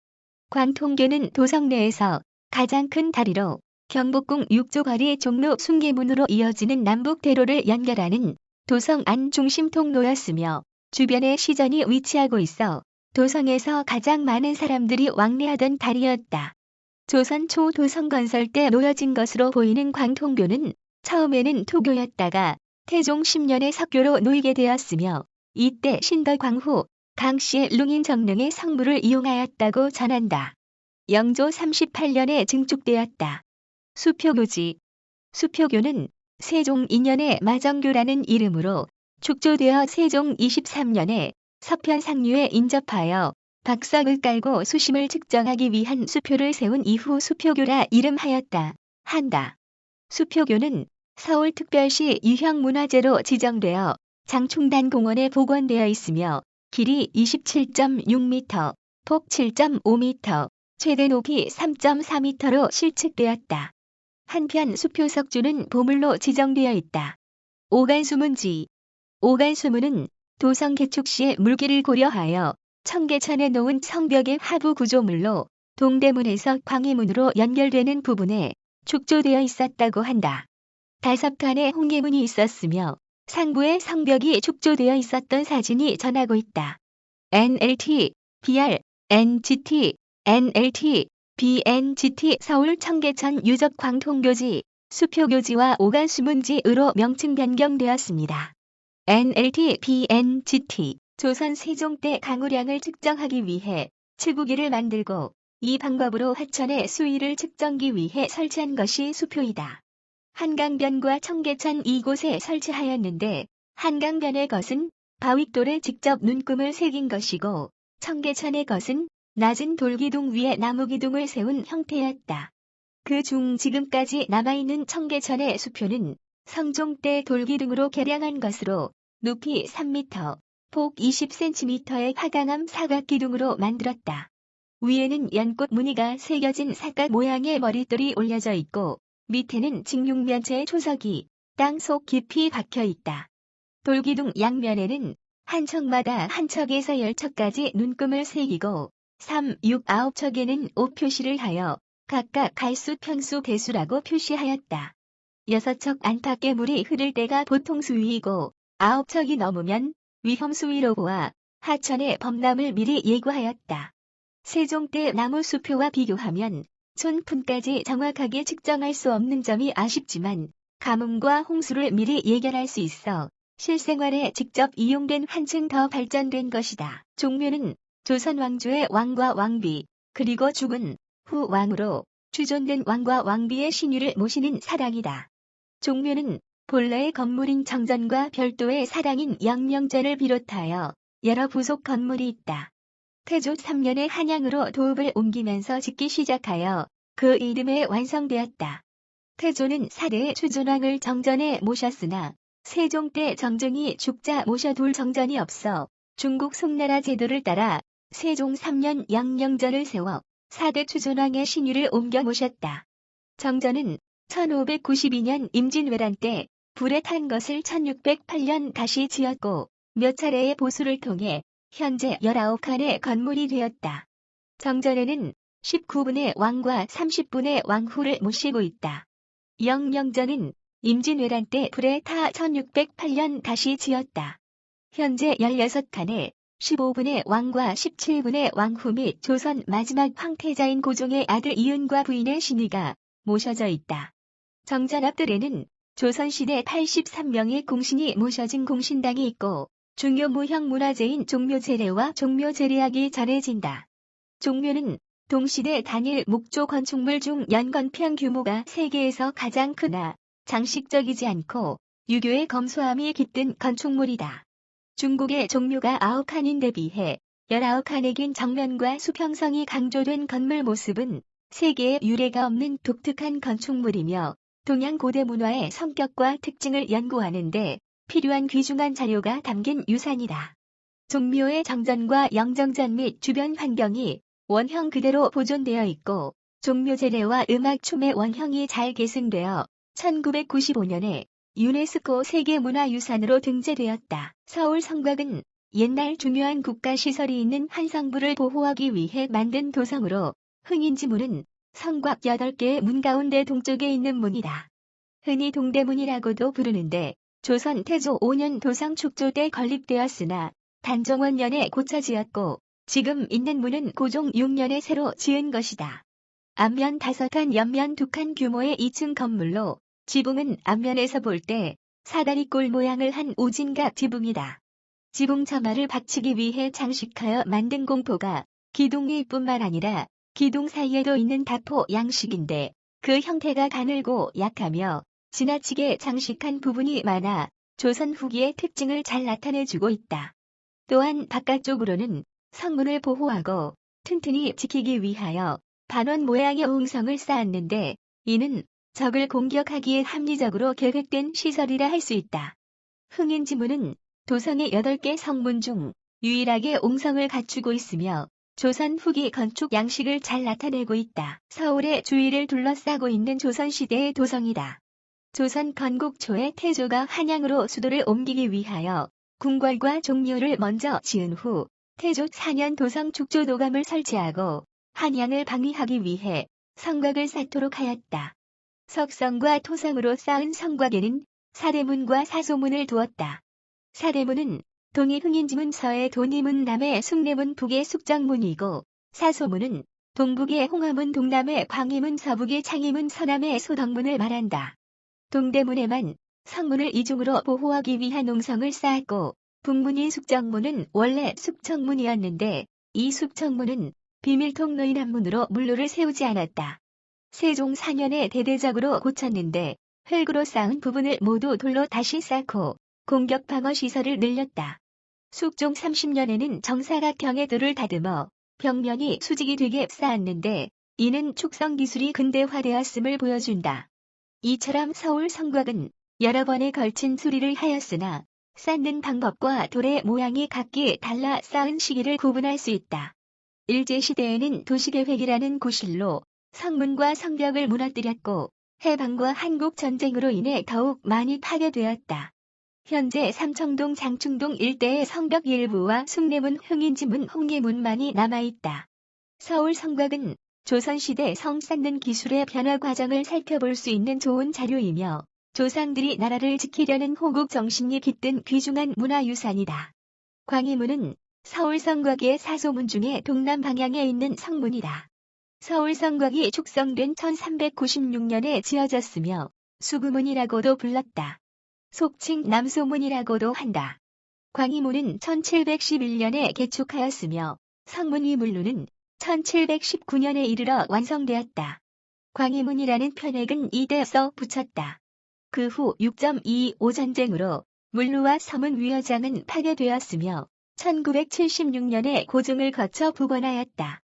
광통교는 도성 내에서 가장 큰 다리로 경복궁 6조 거리 종로 숭계문으로 이어지는 남북대로를 연결하는 도성 안 중심 통로였으며 주변에 시전이 위치하고 있어 도성에서 가장 많은 사람들이 왕래하던 다리였다. 조선 초 도성 건설 때 놓여진 것으로 보이는 광통교는 처음에는 토교였다가 태종 10년에 석교로 놓이게 되었으며 이때 신덕광후 강씨의 룽인정릉의 성물을 이용하였다고 전한다. 영조 38년에 증축되었다. 수표교지. 수표교는 세종 2년에 마정교라는 이름으로 축조되어 세종 23년에 서편 상류에 인접하여 박석을 깔고 수심을 측정하기 위한 수표를 세운 이후 수표교라 이름하였다. 한다. 수표교는 서울특별시 유형문화재로 지정되어 장충단 공원에 복원되어 있으며 길이 27.6m, 폭 7.5m, 최대 높이 3.4m로 실측되었다. 한편 수표석주는 보물로 지정되어 있다. 오간수문지. 오간수문은 도성 개축 시의 물기를 고려하여 청계천에 놓은 성벽의 하부 구조물로 동대문에서 광희문으로 연결되는 부분에 축조되어 있었다고 한다. 5칸의 홍계문이 있었으며 상부에 성벽이 축조되어 있었던 사진이 전하고 있다. NLT, BR, NGT, NLT, BNGT 서울 청계천 유적 광통교지, 수표교지와 오간수문지으로 명칭 변경되었습니다. NLT, BNGT, 조선 세종 때 강우량을 측정하기 위해 치구기를 만들고 이 방법으로 하천의 수위를 측정기 위해 설치한 것이 수표이다. 한강변과 청계천 이곳에 설치하였는데 한강변의 것은 바윗돌에 직접 눈금을 새긴 것이고 청계천의 것은 낮은 돌기둥 위에 나무기둥을 세운 형태였다. 그중 지금까지 남아있는 청계천의 수표는 성종 때 돌기둥으로 개량한 것으로 높이 3m, 폭 20cm의 화강암 사각기둥으로 만들었다. 위에는 연꽃 무늬가 새겨진 사각 모양의 머릿돌이 올려져 있고 밑에는 직육면체의 초석이 땅속 깊이 박혀 있다. 돌기둥 양면에는 한 척마다 한 척에서 10척까지 눈금을 새기고 3, 6, 9척에는 5 표시를 하여 각각 갈수, 평수, 배수라고 표시하였다. 6척 안팎의 물이 흐를 때가 보통 수위이고 9척이 넘으면 위험 수위로 보아 하천의 범람을 미리 예고하였다. 세종 때 나무 수표와 비교하면 손품까지 정확하게 측정할 수 없는 점이 아쉽지만 가뭄과 홍수를 미리 예견할 수 있어 실생활에 직접 이용된 한층 더 발전된 것이다. 종묘는 조선 왕조의 왕과 왕비 그리고 죽은 후 왕으로 추존된 왕과 왕비의 신유를 모시는 사당이다. 종묘는 본래의 건물인 정전과 별도의 사당인 영명전을 비롯하여 여러 부속 건물이 있다. 태조 3년에 한양으로 도읍을 옮기면서 짓기 시작하여 그 이름에 완성되었다. 태조는 4대의 추존왕을 정전에 모셨으나 세종 때 정정이 죽자 모셔둘 정전이 없어 중국 송나라 제도를 따라 세종 3년 영명전을 세워 4대 추존왕의 신유를 옮겨 모셨다. 정전은 1592년 임진왜란 때 불에 탄 것을 1608년 다시 지었고 몇 차례의 보수를 통해 현재 19칸의 건물이 되었다. 정전에는 19분의 왕과 30분의 왕후를 모시고 있다. 영명전은 임진왜란 때 불에 타 1608년 다시 지었다. 현재 16칸에 15분의 왕과 17분의 왕후 및 조선 마지막 황태자인 고종의 아들 이은과 부인의 신의가 모셔져 있다. 정전 앞뜰에는 조선시대 83명의 공신이 모셔진 공신당이 있고 중요 무형 문화재인 종묘제례와 종묘제례학이 전해진다. 종묘는 동시대 단일 목조 건축물 중 연건평 규모가 세계에서 가장 크나 장식적이지 않고 유교의 검소함이 깃든 건축물이다. 중국의 종묘가 9칸인데 비해 19칸의 긴 정면과 수평성이 강조된 건물 모습은 세계에 유례가 없는 독특한 건축물이며 동양 고대 문화의 성격과 특징을 연구하는 데 필요한 귀중한 자료가 담긴 유산이다. 종묘의 정전과 영정전 및 주변 환경이 원형 그대로 보존되어 있고 종묘제례와 음악춤의 원형이 잘 계승되어 1995년에 유네스코 세계문화유산으로 등재되었다. 서울 성곽은 옛날 중요한 국가시설이 있는 한 성부를 보호하기 위해 만든 도성으로 흥인지문은 성곽 8개의 문 가운데 동쪽에 있는 문이다. 흔히 동대문이라고도 부르는데 조선 태조 5년 도성 축조 때 건립되었으나 단종원년에 고쳐지었고 지금 있는 문은 고종 6년에 새로 지은 것이다. 앞면 5칸 옆면 2칸 규모의 2층 건물로 지붕은 앞면에서 볼 때 사다리꼴 모양을 한 우진각 지붕이다. 지붕 처마를 받치기 위해 장식하여 만든 공포가 기둥 위뿐만 아니라 기둥 사이에도 있는 다포 양식인데 그 형태가 가늘고 약하며 지나치게 장식한 부분이 많아 조선 후기의 특징을 잘 나타내주고 있다. 또한 바깥쪽으로는 성문을 보호하고 튼튼히 지키기 위하여 반원 모양의 옹성을 쌓았는데 이는 적을 공격하기에 합리적으로 계획된 시설이라 할 수 있다. 흥인지문은 도성의 8개 성문 중 유일하게 옹성을 갖추고 있으며 조선 후기 건축 양식을 잘 나타내고 있다. 서울의 주위를 둘러싸고 있는 조선시대의 도성이다. 조선 건국 초에 태조가 한양으로 수도를 옮기기 위하여 궁궐과 종묘를 먼저 지은 후 태조 4년 도성 축조도감을 설치하고 한양을 방위하기 위해 성곽을 쌓도록 하였다. 석성과 토성으로 쌓은 성곽에는 사대문과 사소문을 두었다. 사대문은 동이 흥인지문 서의 도니문 남의 숭례문 북의 숙정문이고 사소문은 동북의 홍화문 동남의 광희문 서북의 창희문 서남의 소덕문을 말한다. 동대문에만 성문을 이중으로 보호하기 위한 옹성을 쌓았고 북문인 숙정문은 원래 숙청문이었는데 이 숙청문은 비밀통로인 앞문으로 물로를 세우지 않았다. 세종 4년에 대대적으로 고쳤는데 흙으로 쌓은 부분을 모두 돌로 다시 쌓고 공격 방어 시설을 늘렸다. 숙종 30년에는 정사각형의 돌을 다듬어 벽면이 수직이 되게 쌓았는데 이는 축성 기술이 근대화되었음을 보여준다. 이처럼 서울 성곽은 여러 번에 걸친 수리를 하였으나 쌓는 방법과 돌의 모양이 각기 달라 쌓은 시기를 구분할 수 있다. 일제시대에는 도시계획이라는 구실로 성문과 성벽을 무너뜨렸고 해방과 한국전쟁으로 인해 더욱 많이 파괴되었다. 현재 삼청동 장충동 일대의 성벽 일부와 숭례문 흥인지문 홍예문만이 남아있다. 서울 성곽은 조선시대 성 쌓는 기술의 변화 과정을 살펴볼 수 있는 좋은 자료이며 조상들이 나라를 지키려는 호국 정신이 깃든 귀중한 문화유산이다. 광희문은 서울 성곽의 사소문 중에 동남 방향에 있는 성문이다. 서울 성곽이 축성된 1396년에 지어졌으며 수구문이라고도 불렀다. 속칭 남소문이라고도 한다. 광희문은 1711년에 개축하였으며 성문 위물루는 1719년에 이르러 완성되었다. 광희문이라는 편액은 이때 써 붙였다. 그 후 6.25 전쟁으로 물루와 서문 위화장은 파괴되었으며 1976년에 고증을 거쳐 복원하였다.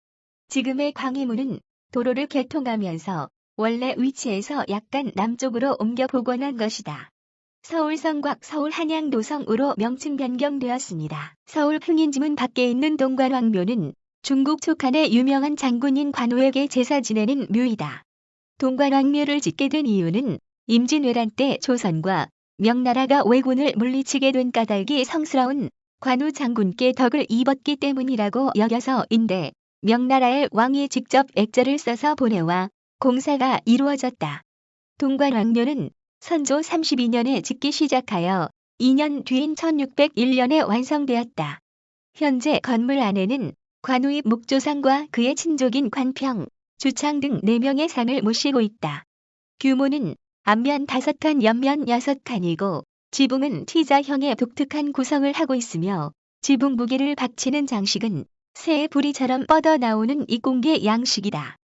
지금의 광희문은 도로를 개통하면서 원래 위치에서 약간 남쪽으로 옮겨 복원한 것이다. 서울 성곽 서울 한양도성으로 명칭 변경되었습니다. 서울 흥인지문 밖에 있는 동관왕묘는 중국 촉한의 유명한 장군인 관우에게 제사 지내는 묘이다. 동관왕묘를 짓게 된 이유는 임진왜란 때 조선과 명나라가 왜군을 물리치게 된 까닭이 성스러운 관우 장군께 덕을 입었기 때문이라고 여겨서인데 명나라의 왕이 직접 액자를 써서 보내와 공사가 이루어졌다. 동관왕묘는 선조 32년에 짓기 시작하여 2년 뒤인 1601년에 완성되었다. 현재 건물 안에는 관우의 목조상과 그의 친족인 관평, 주창 등 4명의 상을 모시고 있다. 규모는 앞면 5칸, 옆면 6칸이고 지붕은 T자형의 독특한 구성을 하고 있으며 지붕 무게를 받치는 장식은 새의 부리처럼 뻗어나오는 이공계 양식이다.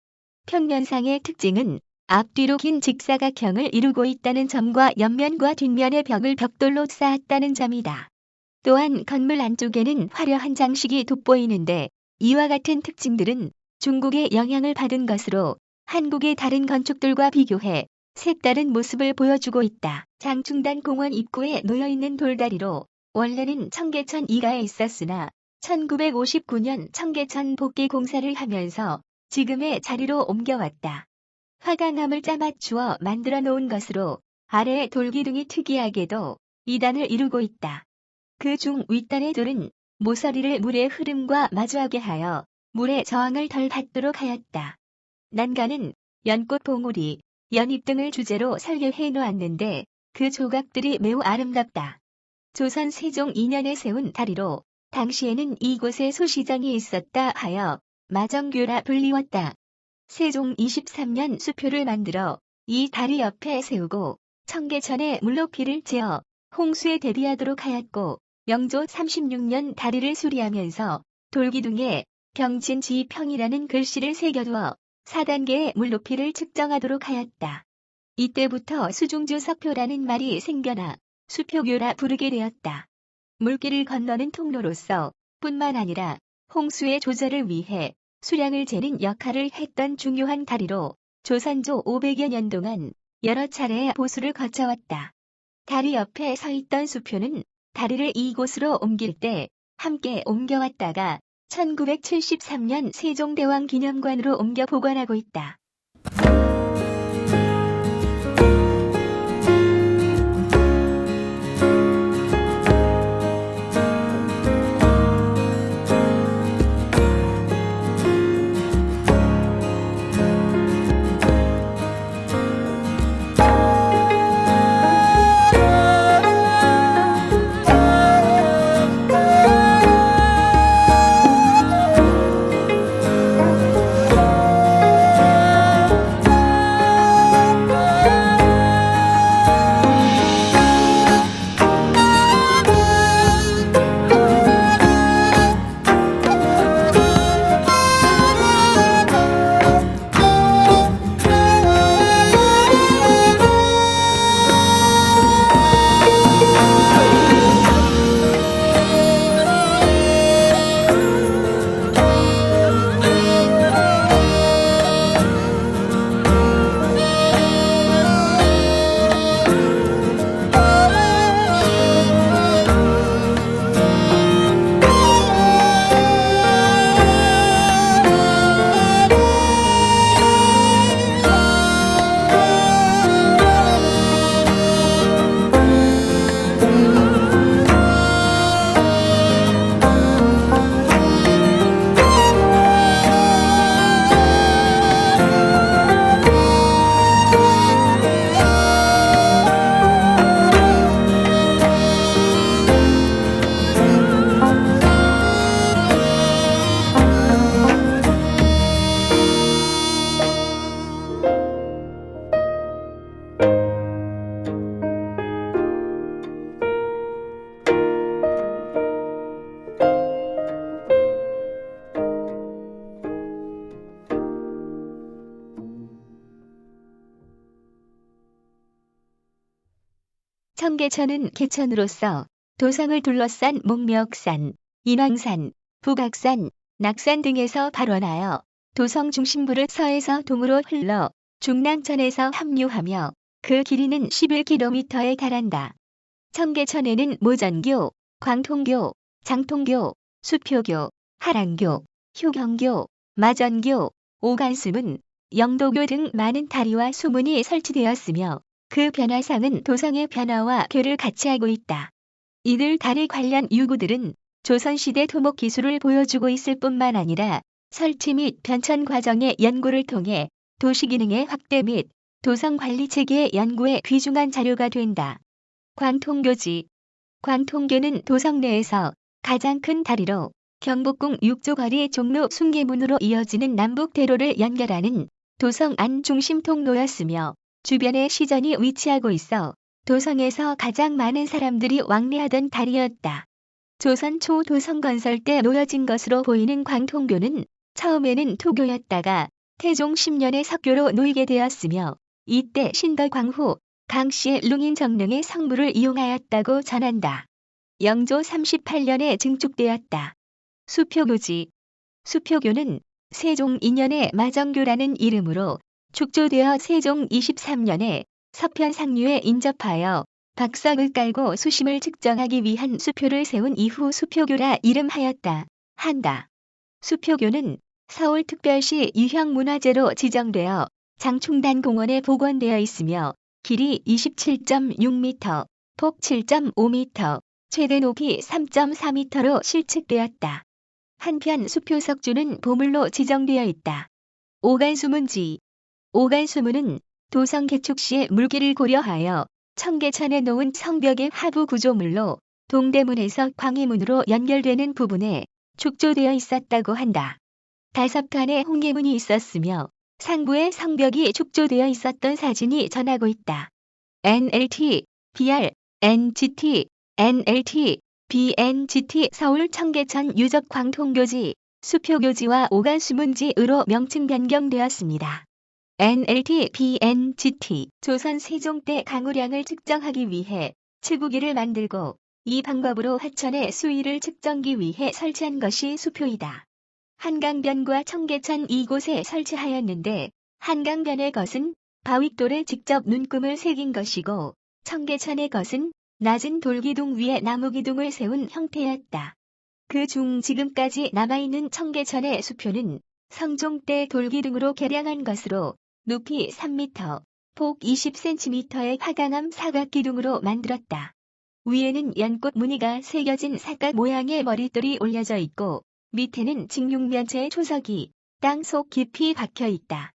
평면상의 특징은 앞뒤로 긴 직사각형을 이루고 있다는 점과 옆면과 뒷면의 벽을 벽돌로 쌓았다는 점이다. 또한 건물 안쪽에는 화려한 장식이 돋보이는데 이와 같은 특징들은 중국의 영향을 받은 것으로 한국의 다른 건축들과 비교해 색다른 모습을 보여주고 있다. 장충단 공원 입구에 놓여있는 돌다리로 원래는 청계천 2가에 있었으나 1959년 청계천 복개 공사를 하면서 지금의 자리로 옮겨왔다. 화강암을 짜맞추어 만들어 놓은 것으로 아래의 돌기둥이 특이하게도 2단을 이루고 있다. 그 중 윗단의 돌은 모서리를 물의 흐름과 마주하게 하여 물의 저항을 덜 받도록 하였다. 난간은 연꽃 봉우리, 연잎 등을 주제로 설계해 놓았는데 그 조각들이 매우 아름답다. 조선 세종 2년에 세운 다리로 당시에는 이곳에 소시장이 있었다 하여 마정교라 불리웠다. 세종 23년 수표를 만들어 이 다리 옆에 세우고 청계천에 물높이를 재어 홍수에 대비하도록 하였고 영조 36년 다리를 수리하면서 돌기둥에 경진지평이라는 글씨를 새겨두어 4단계의 물높이를 측정하도록 하였다. 이때부터 수중주 석표라는 말이 생겨나 수표교라 부르게 되었다. 물길을 건너는 통로로서 뿐만 아니라 홍수의 조절을 위해 수량을 재는 역할을 했던 중요한 다리로 조선조 500여 년 동안 여러 차례의 보수를 거쳐왔다. 다리 옆에 서 있던 수표는 다리를 이곳으로 옮길 때 함께 옮겨왔다가 1973년 세종대왕 기념관으로 옮겨 보관하고 있다. 청계천은 개천으로서 도성을 둘러싼 목멱산, 인왕산, 북악산, 낙산 등에서 발원하여 도성 중심부를 서에서 동으로 흘러 중랑천에서 합류하며 그 길이는 11km에 달한다. 청계천에는 모전교, 광통교, 장통교, 수표교, 하랑교, 효경교, 마전교, 오간수문, 영도교 등 많은 다리와 수문이 설치되었으며 그 변화상은 도성의 변화와 교를 같이 하고 있다. 이들 다리 관련 유구들은 조선시대 토목 기술을 보여주고 있을 뿐만 아니라 설치 및 변천 과정의 연구를 통해 도시 기능의 확대 및 도성 관리 체계의 연구에 귀중한 자료가 된다. 광통교지. 광통교는 도성 내에서 가장 큰 다리로 경복궁 6조 거리 종로 숭계문으로 이어지는 남북 대로를 연결하는 도성 안 중심 통로였으며 주변에 시전이 위치하고 있어 도성에서 가장 많은 사람들이 왕래하던 다리였다. 조선 초 도성 건설 때 놓여진 것으로 보이는 광통교는 처음에는 토교였다가 태종 10년에 석교로 놓이게 되었으며 이때 신덕광후 강씨의 룽인 정릉의 성물을 이용하였다고 전한다. 영조 38년에 증축되었다. 수표교지. 수표교는 세종 2년에 마정교라는 이름으로 축조되어 세종 23년에 서편상류에 인접하여 박석을 깔고 수심을 측정하기 위한 수표를 세운 이후 수표교라 이름하였다. 한다. 수표교는 서울특별시 유형문화재로 지정되어 장충단 공원에 복원되어 있으며 길이 27.6m, 폭 7.5m, 최대 높이 3.4m로 실측되었다. 한편 수표석주는 보물로 지정되어 있다. 오간수문지. 오간수문은 도성 개축 시의 물기를 고려하여 청계천에 놓은 성벽의 하부 구조물로 동대문에서 광희문으로 연결되는 부분에 축조되어 있었다고 한다. 5칸의 홍계문이 있었으며 상부에 성벽이 축조되어 있었던 사진이 전하고 있다. NLT, BR, NGT, NLT, BNGT 서울 청계천 유적 광통교지, 수표교지와 오간수문지으로 명칭 변경되었습니다. NLT, BNGT, 조선 세종 때 강우량을 측정하기 위해 칠구기를 만들고 이 방법으로 하천의 수위를 측정기 위해 설치한 것이 수표이다. 한강변과 청계천 이곳에 설치하였는데 한강변의 것은 바윗돌에 직접 눈금을 새긴 것이고 청계천의 것은 낮은 돌기둥 위에 나무기둥을 세운 형태였다. 그중 지금까지 남아있는 청계천의 수표는 성종 때 돌기둥으로 개량한 것으로 높이 3m, 폭 20cm의 화강암 사각기둥으로 만들었다. 위에는 연꽃 무늬가 새겨진 사각 모양의 머릿돌이 올려져 있고 밑에는 직육면체의 초석이 땅 속 깊이 박혀 있다.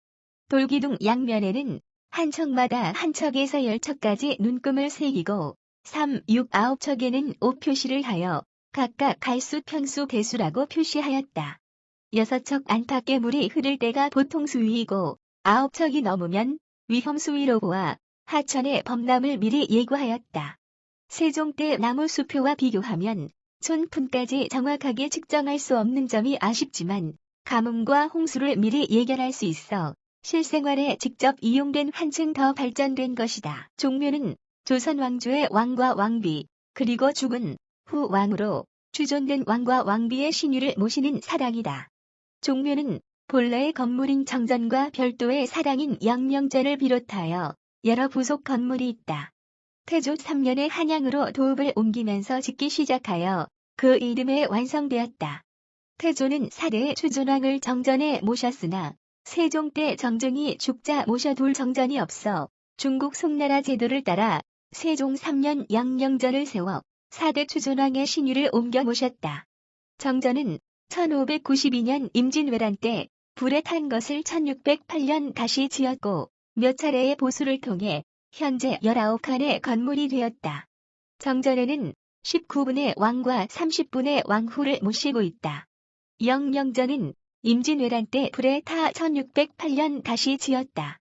돌기둥 양면에는 한 척마다 한 척에서 10척까지 눈금을 새기고 3, 6, 9척에는 5표시를 하여 각각 갈수, 평수, 개수라고 표시하였다. 6척 안팎의 물이 흐를 때가 보통 수위이고 9척이 넘으면 위험 수위로 보아 하천의 범람을 미리 예고하였다. 세종 때 나무 수표와 비교하면 촌푼까지 정확하게 측정할 수 없는 점이 아쉽지만 가뭄과 홍수를 미리 예견할 수 있어 실생활에 직접 이용된 한층 더 발전된 것이다. 종묘는 조선 왕조의 왕과 왕비 그리고 죽은 후 왕으로 추존된 왕과 왕비의 신유를 모시는 사당이다. 종묘는 본래의 건물인 정전과 별도의 사당인 영명전을 비롯하여 여러 부속 건물이 있다. 태조 3년에 한양으로 도읍을 옮기면서 짓기 시작하여 그 이듬해 완성되었다. 태조는 4대의 추존왕을 정전에 모셨으나 세종 때 정종이 죽자 모셔둘 정전이 없어 중국 송나라 제도를 따라 세종 3년 영영전을 세워 4대 추존왕의 신유를 옮겨 모셨다. 정전은 1592년 임진왜란 때 불에 탄 것을 1608년 다시 지었고 몇 차례의 보수를 통해 현재 19칸의 건물이 되었다. 정전에는 19분의 왕과 30분의 왕후를 모시고 있다. 영영전은 임진왜란 때 불에 타 1608년 다시 지었다.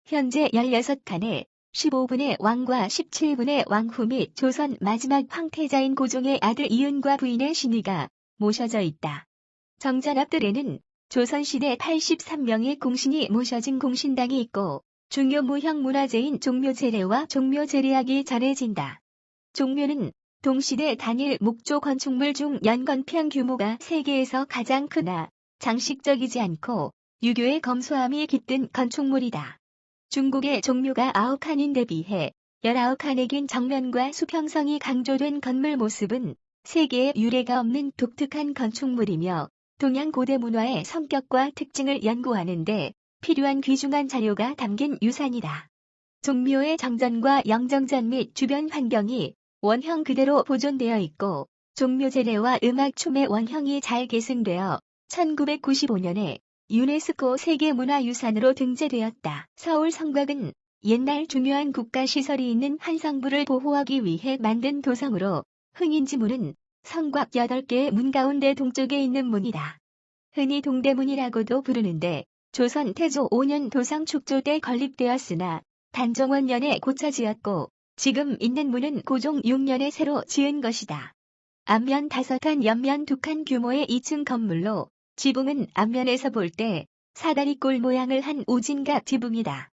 현재 16칸에 15분의 왕과 17분의 왕후 및 조선 마지막 황태자인 고종의 아들 이은과 부인의 신위가 모셔져 있다. 정전 앞뜰에는 조선시대 83명의 공신이 모셔진 공신당이 있고 중요 무형 문화재인 종묘제례와 종묘제례학이 전해진다. 종묘는 동시대 단일 목조 건축물 중 연건평 규모가 세계에서 가장 크나 장식적이지 않고 유교의 검소함이 깃든 건축물이다. 중국의 종묘가 9칸인데 비해 19칸의 긴 정면과 수평성이 강조된 건물 모습은 세계에 유례가 없는 독특한 건축물이며 동양 고대 문화의 성격과 특징을 연구하는 데 필요한 귀중한 자료가 담긴 유산이다. 종묘의 정전과 영정전 및 주변 환경이 원형 그대로 보존되어 있고 종묘제례와 음악춤의 원형이 잘 계승되어 1995년에 유네스코 세계문화유산으로 등재되었다. 서울 성곽은 옛날 중요한 국가시설이 있는 한 성부를 보호하기 위해 만든 도성으로 흥인지문은 성곽 8개의 문 가운데 동쪽에 있는 문이다. 흔히 동대문이라고도 부르는데 조선 태조 5년 도성 축조 때 건립되었으나 단종원 년에 고쳐 지었고 지금 있는 문은 고종 6년에 새로 지은 것이다. 앞면 5칸, 옆면 2칸 규모의 2층 건물로 지붕은 앞면에서 볼 때 사다리꼴 모양을 한 우진각 지붕이다.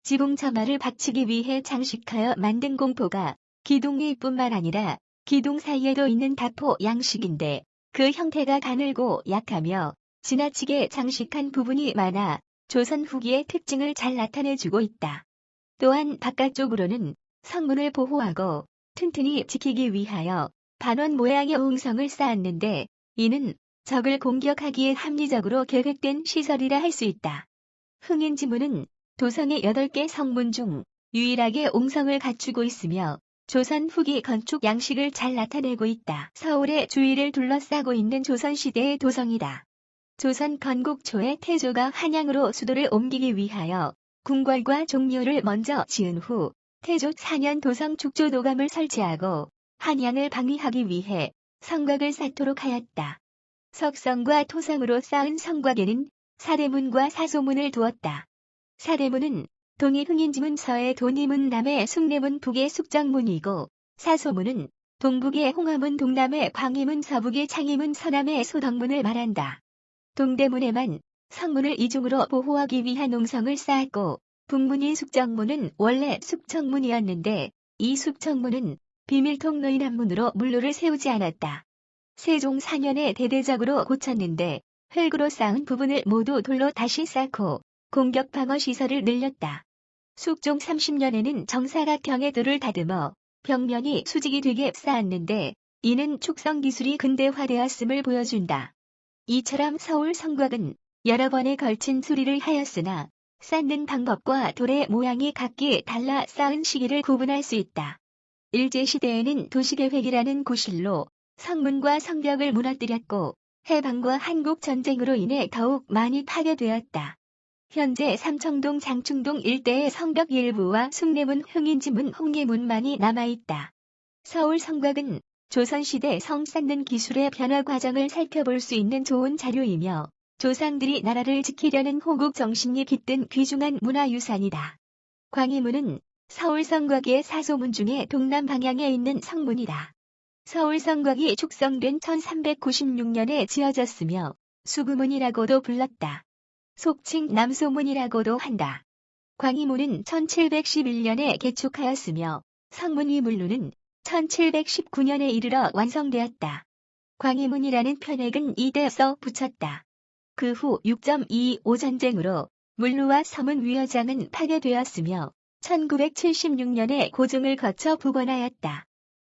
지붕 처마를 받치기 위해 장식하여 만든 공포가 기둥 위뿐만 아니라 기둥 사이에도 있는 다포 양식인데 그 형태가 가늘고 약하며 지나치게 장식한 부분이 많아 조선 후기의 특징을 잘 나타내주고 있다. 또한 바깥쪽으로는 성문을 보호하고 튼튼히 지키기 위하여 반원 모양의 옹성을 쌓았는데 이는 적을 공격하기에 합리적으로 계획된 시설이라 할 수 있다. 흥인지문은 도성의 8개 성문 중 유일하게 옹성을 갖추고 있으며 조선 후기 건축 양식을 잘 나타내고 있다. 서울의 주위를 둘러싸고 있는 조선시대의 도성이다. 조선 건국 초에 태조가 한양으로 수도를 옮기기 위하여 궁궐과 종묘를 먼저 지은 후 태조 4년 도성 축조도감을 설치하고 한양을 방위하기 위해 성곽을 쌓도록 하였다. 석성과 토성으로 쌓은 성곽에는 사대문과 사소문을 두었다. 사대문은 동이 흥인지문, 서의 도니문, 남의 숭례문, 북의 숙정문이고 사소문은 동북의 홍화문, 동남의 광희문, 서북의 창희문, 서남의 소덕문을 말한다. 동대문에만 성문을 이중으로 보호하기 위한 옹성을 쌓았고 북문인 숙정문은 원래 숙청문이었는데 이 숙청문은 비밀통로인 앞문으로 물로를 세우지 않았다. 세종 4년에 대대적으로 고쳤는데 흙으로 쌓은 부분을 모두 돌로 다시 쌓고 공격 방어 시설을 늘렸다. 숙종 30년에는 정사각형의 돌을 다듬어 벽면이 수직이 되게 쌓았는데 이는 축성 기술이 근대화되었음을 보여준다. 이처럼 서울 성곽은 여러 번에 걸친 수리를 하였으나 쌓는 방법과 돌의 모양이 각기 달라 쌓은 시기를 구분할 수 있다. 일제시대에는 도시계획이라는 구실로 성문과 성벽을 무너뜨렸고 해방과 한국전쟁으로 인해 더욱 많이 파괴되었다. 현재 삼청동, 장충동 일대의 성벽 일부와 숭례문, 흥인지문, 홍예문만이 남아있다. 서울 성곽은 조선시대 성 쌓는 기술의 변화 과정을 살펴볼 수 있는 좋은 자료이며 조상들이 나라를 지키려는 호국 정신이 깃든 귀중한 문화유산이다. 광희문은 서울 성곽의 사소문 중에 동남 방향에 있는 성문이다. 서울 성곽이 축성된 1396년에 지어졌으며 수구문이라고도 불렀다. 속칭 남소문이라고도 한다. 광희문은 1711년에 개축하였으며 성문 위물루는 1719년에 이르러 완성되었다. 광희문이라는 편액은 이때 써 붙였다. 그 후 6.25 전쟁으로 물루와 서문 위허장은 파괴되었으며 1976년에 고증을 거쳐 복원하였다.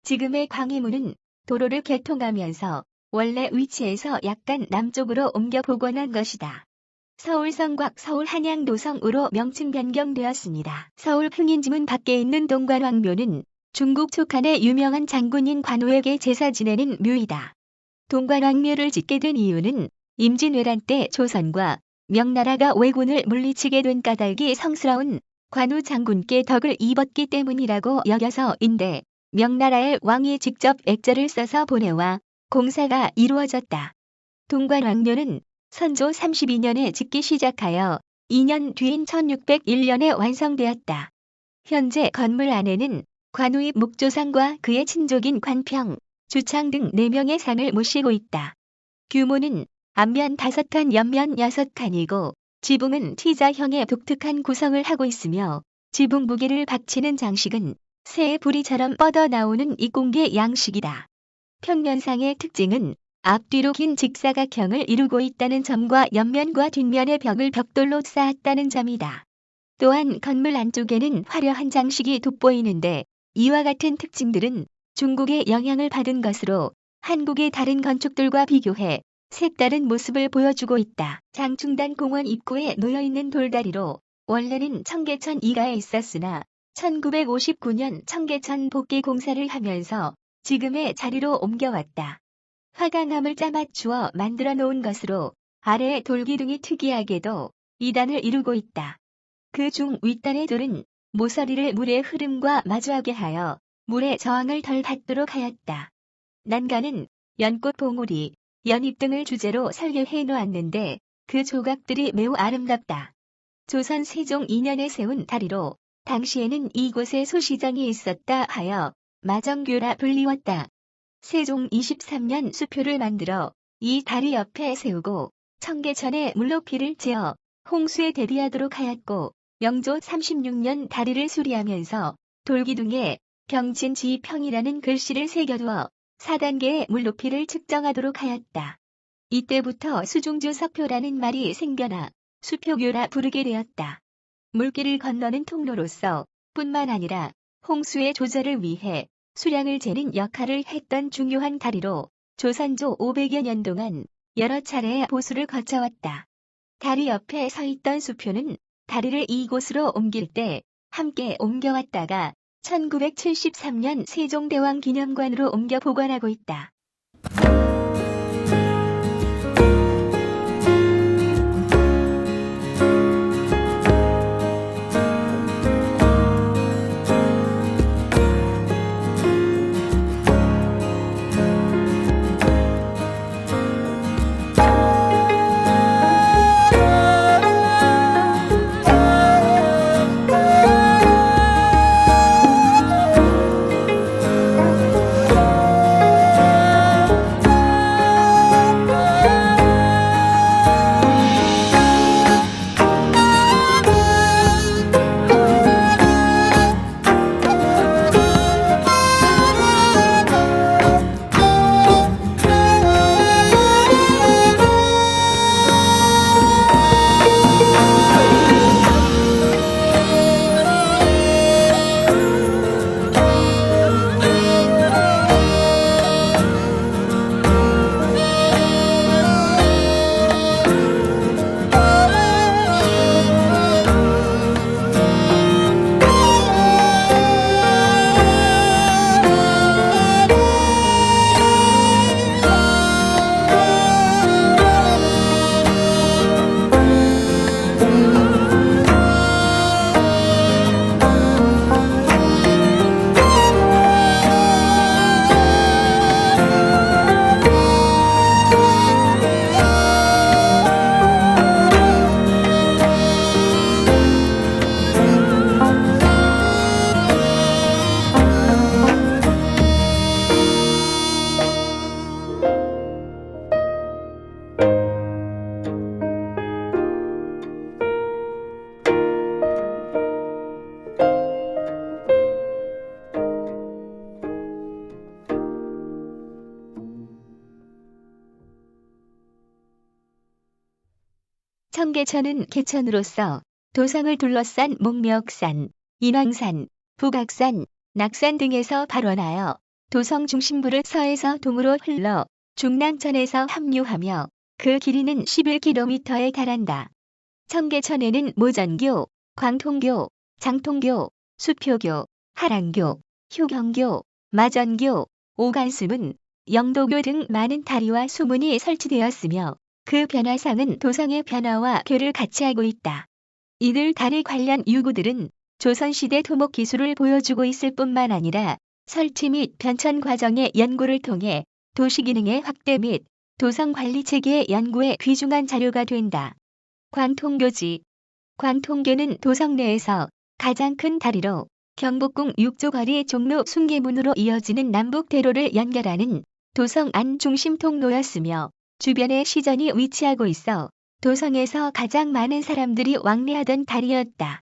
지금의 광희문은 도로를 개통하면서 원래 위치에서 약간 남쪽으로 옮겨 복원한 것이다. 서울 성곽, 서울 한양도성으로 명칭 변경되었습니다. 서울 흥인지문 밖에 있는 동관왕묘는 중국 촉한의 유명한 장군인 관우에게 제사 지내는 묘이다. 동관왕묘를 짓게 된 이유는 임진왜란 때 조선과 명나라가 왜군을 물리치게 된 까닭이 성스러운 관우 장군께 덕을 입었기 때문이라고 여겨서인데 명나라의 왕이 직접 액자를 써서 보내와 공사가 이루어졌다. 동관왕묘는 선조 32년에 짓기 시작하여 2년 뒤인 1601년에 완성되었다. 현재 건물 안에는 관우의 묵조상과 그의 친족인 관평, 주창 등 4명의 상을 모시고 있다. 규모는 앞면 5칸, 옆면 6칸이고 지붕은 T자형의 독특한 구성을 하고 있으며 지붕 무게를 받치는 장식은 새의 부리처럼 뻗어나오는 이공계 양식이다. 평면상의 특징은 앞뒤로 긴 직사각형을 이루고 있다는 점과 옆면과 뒷면의 벽을 벽돌로 쌓았다는 점이다. 또한 건물 안쪽에는 화려한 장식이 돋보이는데 이와 같은 특징들은 중국의 영향을 받은 것으로 한국의 다른 건축들과 비교해 색다른 모습을 보여주고 있다. 장충단 공원 입구에 놓여있는 돌다리로 원래는 청계천 이가에 있었으나 1959년 청계천 복귀 공사를 하면서 지금의 자리로 옮겨왔다. 화강암을 짜맞추어 만들어 놓은 것으로 아래의 돌기둥이 특이하게도 2단을 이루고 있다. 그 중 윗단의 돌은 모서리를 물의 흐름과 마주하게 하여 물의 저항을 덜 받도록 하였다. 난간은 연꽃, 봉우리, 연잎 등을 주제로 설계해 놓았는데 그 조각들이 매우 아름답다. 조선 세종 2년에 세운 다리로 당시에는 이곳에 소시장이 있었다 하여 마정교라 불리웠다. 세종 23년 수표를 만들어 이 다리 옆에 세우고 청계천에 물높이를 지어 홍수에 대비하도록 하였고 명조 36년 다리를 수리하면서 돌기둥에 병진지평이라는 글씨를 새겨두어 4단계의 물높이를 측정하도록 하였다. 이때부터 수중주 석표라는 말이 생겨나 수표교라 부르게 되었다. 물길을 건너는 통로로서 뿐만 아니라 홍수의 조절을 위해 수량을 재는 역할을 했던 중요한 다리로 조선조 500여 년 동안 여러 차례의 보수를 거쳐왔다. 다리 옆에 서 있던 수표는 다리를 이곳으로 옮길 때 함께 옮겨왔다가 1973년 세종대왕 기념관으로 옮겨 보관하고 있다. 청계천은 개천으로서 도성을 둘러싼 목멱산, 인왕산, 북악산, 낙산 등에서 발원하여 도성 중심부를 서에서 동으로 흘러 중랑천에서 합류하며 그 길이는 11km에 달한다. 청계천에는 모전교, 광통교, 장통교, 수표교, 하랑교, 효경교, 마전교, 오간수문, 영도교 등 많은 다리와 수문이 설치되었으며 그 변화상은 도성의 변화와 궤를 같이 하고 있다. 이들 다리 관련 유구들은 조선시대 토목 기술을 보여주고 있을 뿐만 아니라 설치 및 변천 과정의 연구를 통해 도시 기능의 확대 및 도성 관리 체계의 연구에 귀중한 자료가 된다. 광통교지. 광통교는 도성 내에서 가장 큰 다리로 경복궁 6조거리 종로 숭계문으로 이어지는 남북대로를 연결하는 도성 안 중심 통로였으며 주변에 시전이 위치하고 있어 도성에서 가장 많은 사람들이 왕래하던 다리였다.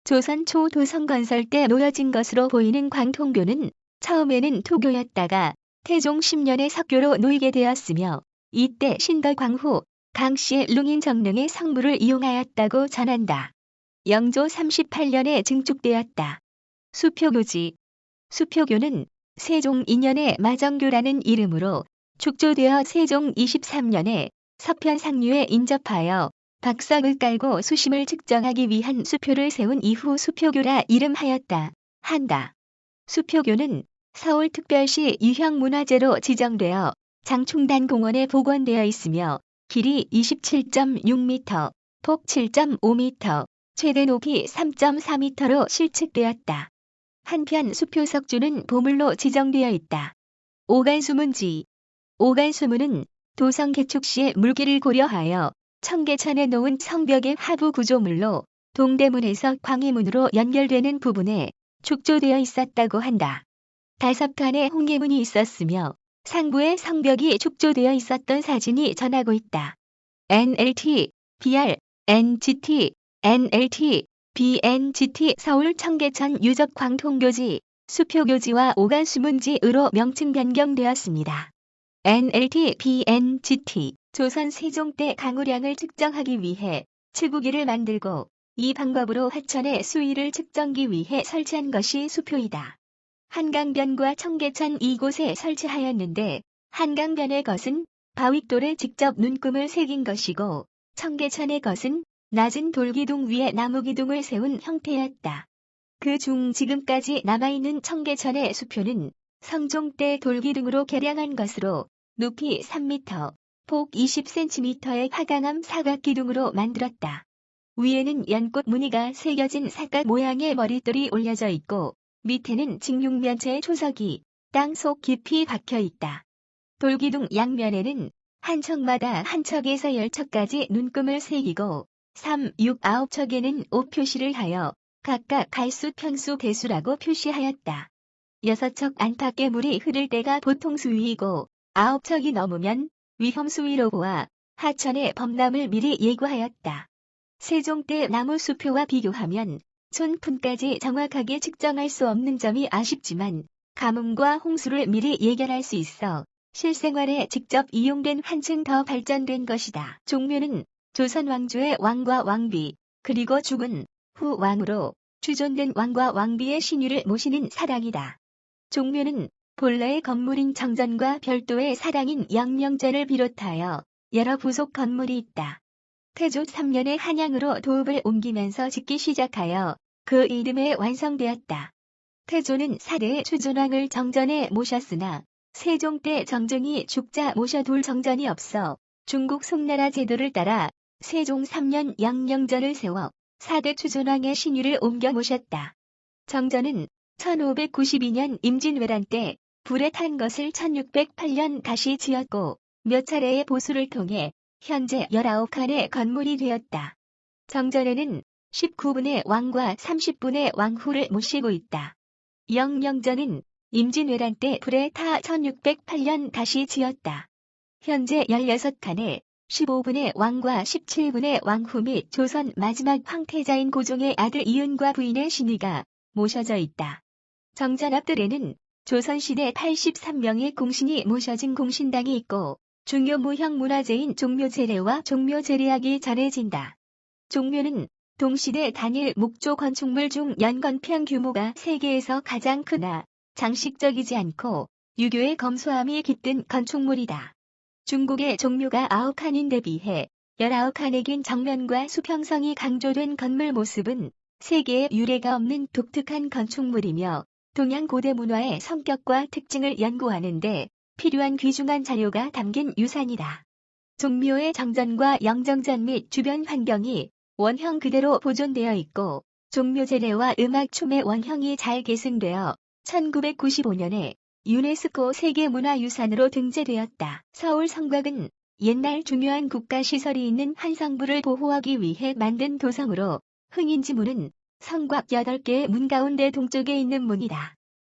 조선 초 도성 건설 때 놓여진 것으로 보이는 광통교는 처음에는 토교였다가 태종 10년에 석교로 놓이게 되었으며 이때 신덕광후 강씨의 룽인정릉의 성물을 이용하였다고 전한다. 영조 38년에 증축되었다. 수표교지. 수표교는 세종 2년에 마정교라는 이름으로 축조되어 세종 23년에 서편 상류에 인접하여 박석을 깔고 수심을 측정하기 위한 수표를 세운 이후 수표교라 이름하였다. 한다. 수표교는 서울특별시 유형문화재로 지정되어 장충단 공원에 복원되어 있으며 길이 27.6m, 폭 7.5m, 최대 높이 3.4m로 실측되었다. 한편 수표석주는 보물로 지정되어 있다. 오간수문지. 오간수문은 도성 개축 시의 물길을 고려하여 청계천에 놓은 성벽의 하부 구조물로 동대문에서 광해문으로 연결되는 부분에 축조되어 있었다고 한다. 5칸의 홍해문이 있었으며 상부에 성벽이 축조되어 있었던 사진이 전하고 있다. NLT, BR, NGT, NLT, BNGT 서울 청계천 유적 광통교지, 수표교지와 오간수문지으로 명칭 변경되었습니다. NLT, BNGT, 조선 세종 때 강우량을 측정하기 위해 칠구기를 만들고 이 방법으로 하천의 수위를 측정기 위해 설치한 것이 수표이다. 한강변과 청계천 이곳에 설치하였는데 한강변의 것은 바윗돌에 직접 눈금을 새긴 것이고 청계천의 것은 낮은 돌기둥 위에 나무기둥을 세운 형태였다. 그중 지금까지 남아있는 청계천의 수표는 성종 때 돌기둥으로 개량한 것으로 높이 3m, 폭 20cm의 화강암 사각기둥으로 만들었다. 위에는 연꽃 무늬가 새겨진 사각 모양의 머릿돌이 올려져 있고 밑에는 직육면체의 초석이 땅속 깊이 박혀 있다. 돌기둥 양면에는 한 척마다 한 척에서 10척까지 눈금을 새기고 3, 6, 9척에는 옷 표시를 하여 각각 갈수, 평수, 대수라고 표시하였다. 6척 안팎의 물이 흐를 때가 보통 수위이고 9척이 넘으면 위험 수위로 보아 하천의 범람을 미리 예고하였다. 세종 때 나무 수표와 비교하면 촌푼까지 정확하게 측정할 수 없는 점이 아쉽지만 가뭄과 홍수를 미리 예견할 수 있어 실생활에 직접 이용된 한층 더 발전된 것이다. 종묘는 조선 왕조의 왕과 왕비 그리고 죽은 후 왕으로 추존된 왕과 왕비의 신유를 모시는 사당이다. 종묘는 본래의 건물인 정전과 별도의 사당인 영명전을 비롯하여 여러 부속 건물이 있다. 태조 3년에 한양으로 도읍을 옮기면서 짓기 시작하여 그 이듬해 완성되었다. 태조는 4대의 추존왕을 정전에 모셨으나 세종 때 정종이 죽자 모셔둘 정전이 없어 중국 송나라 제도를 따라 세종 3년 영명전을 세워 4대 추존왕의 신유를 옮겨 모셨다. 정전은 1592년 임진왜란 때 불에 탄 것을 1608년 다시 지었고 몇 차례의 보수를 통해 현재 19칸의 건물이 되었다. 정전에는 19분의 왕과 30분의 왕후를 모시고 있다. 영명전은 임진왜란 때 불에 타 1608년 다시 지었다. 현재 16칸에 15분의 왕과 17분의 왕후 및 조선 마지막 황태자인 고종의 아들 이은과 부인의 신의가 모셔져 있다. 정전 앞뜰에는 조선시대 83명의 공신이 모셔진 공신당이 있고 중요 무형 문화재인 종묘제례와 종묘제례학이 전해진다. 종묘는 동시대 단일 목조 건축물 중 연건평 규모가 세계에서 가장 크나 장식적이지 않고 유교의 검소함이 깃든 건축물이다. 중국의 종묘가 9칸인데 비해 19칸의 긴 정면과 수평성이 강조된 건물 모습은 세계에 유례가 없는 독특한 건축물이며 동양 고대 문화의 성격과 특징을 연구하는 데 필요한 귀중한 자료가 담긴 유산이다. 종묘의 정전과 영정전 및 주변 환경이 원형 그대로 보존되어 있고 종묘제례와 음악춤의 원형이 잘 계승되어 1995년에 유네스코 세계문화유산으로 등재되었다. 서울 성곽은 옛날 중요한 국가시설이 있는 한 성부를 보호하기 위해 만든 도성으로 흥인지문은 성곽 8개의 문 가운데 동쪽에 있는 문이다.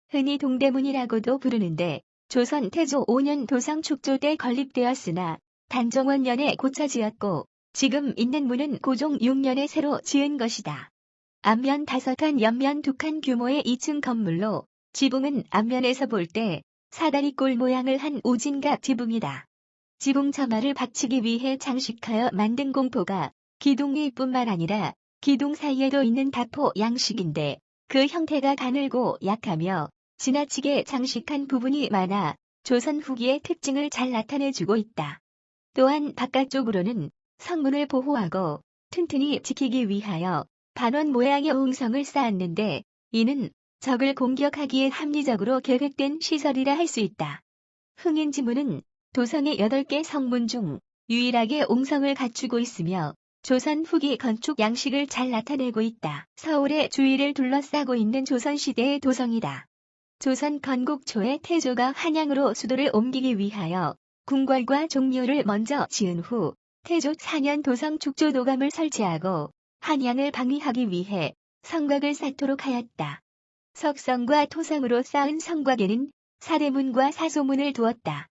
흔히 동대문이라고도 부르는데 조선 태조 5년 도성 축조 때 건립되었으나 단종원년에 고쳐지었고 지금 있는 문은 고종 6년에 새로 지은 것이다. 앞면 5칸 옆면 2칸 규모의 2층 건물로 지붕은 앞면에서 볼 때 사다리꼴 모양을 한 우진각 지붕이다. 지붕 처마를 받치기 위해 장식하여 만든 공포가 기둥 위뿐만 아니라 기둥 사이에도 있는 다포 양식인데 그 형태가 가늘고 약하며 지나치게 장식한 부분이 많아 조선 후기의 특징을 잘 나타내주고 있다. 또한 바깥쪽으로는 성문을 보호하고 튼튼히 지키기 위하여 반원 모양의 옹성을 쌓았는데 이는 적을 공격하기에 합리적으로 계획된 시설이라 할 수 있다. 흥인지문은 도성의 8개 성문 중 유일하게 옹성을 갖추고 있으며 조선 후기 건축 양식을 잘 나타내고 있다. 서울의 주위를 둘러싸고 있는 조선시대의 도성이다. 조선 건국 초에 태조가 한양으로 수도를 옮기기 위하여 궁궐과 종묘를 먼저 지은 후 태조 4년 도성 축조도감을 설치하고 한양을 방위하기 위해 성곽을 쌓도록 하였다. 석성과 토성으로 쌓은 성곽에는 사대문과 사소문을 두었다.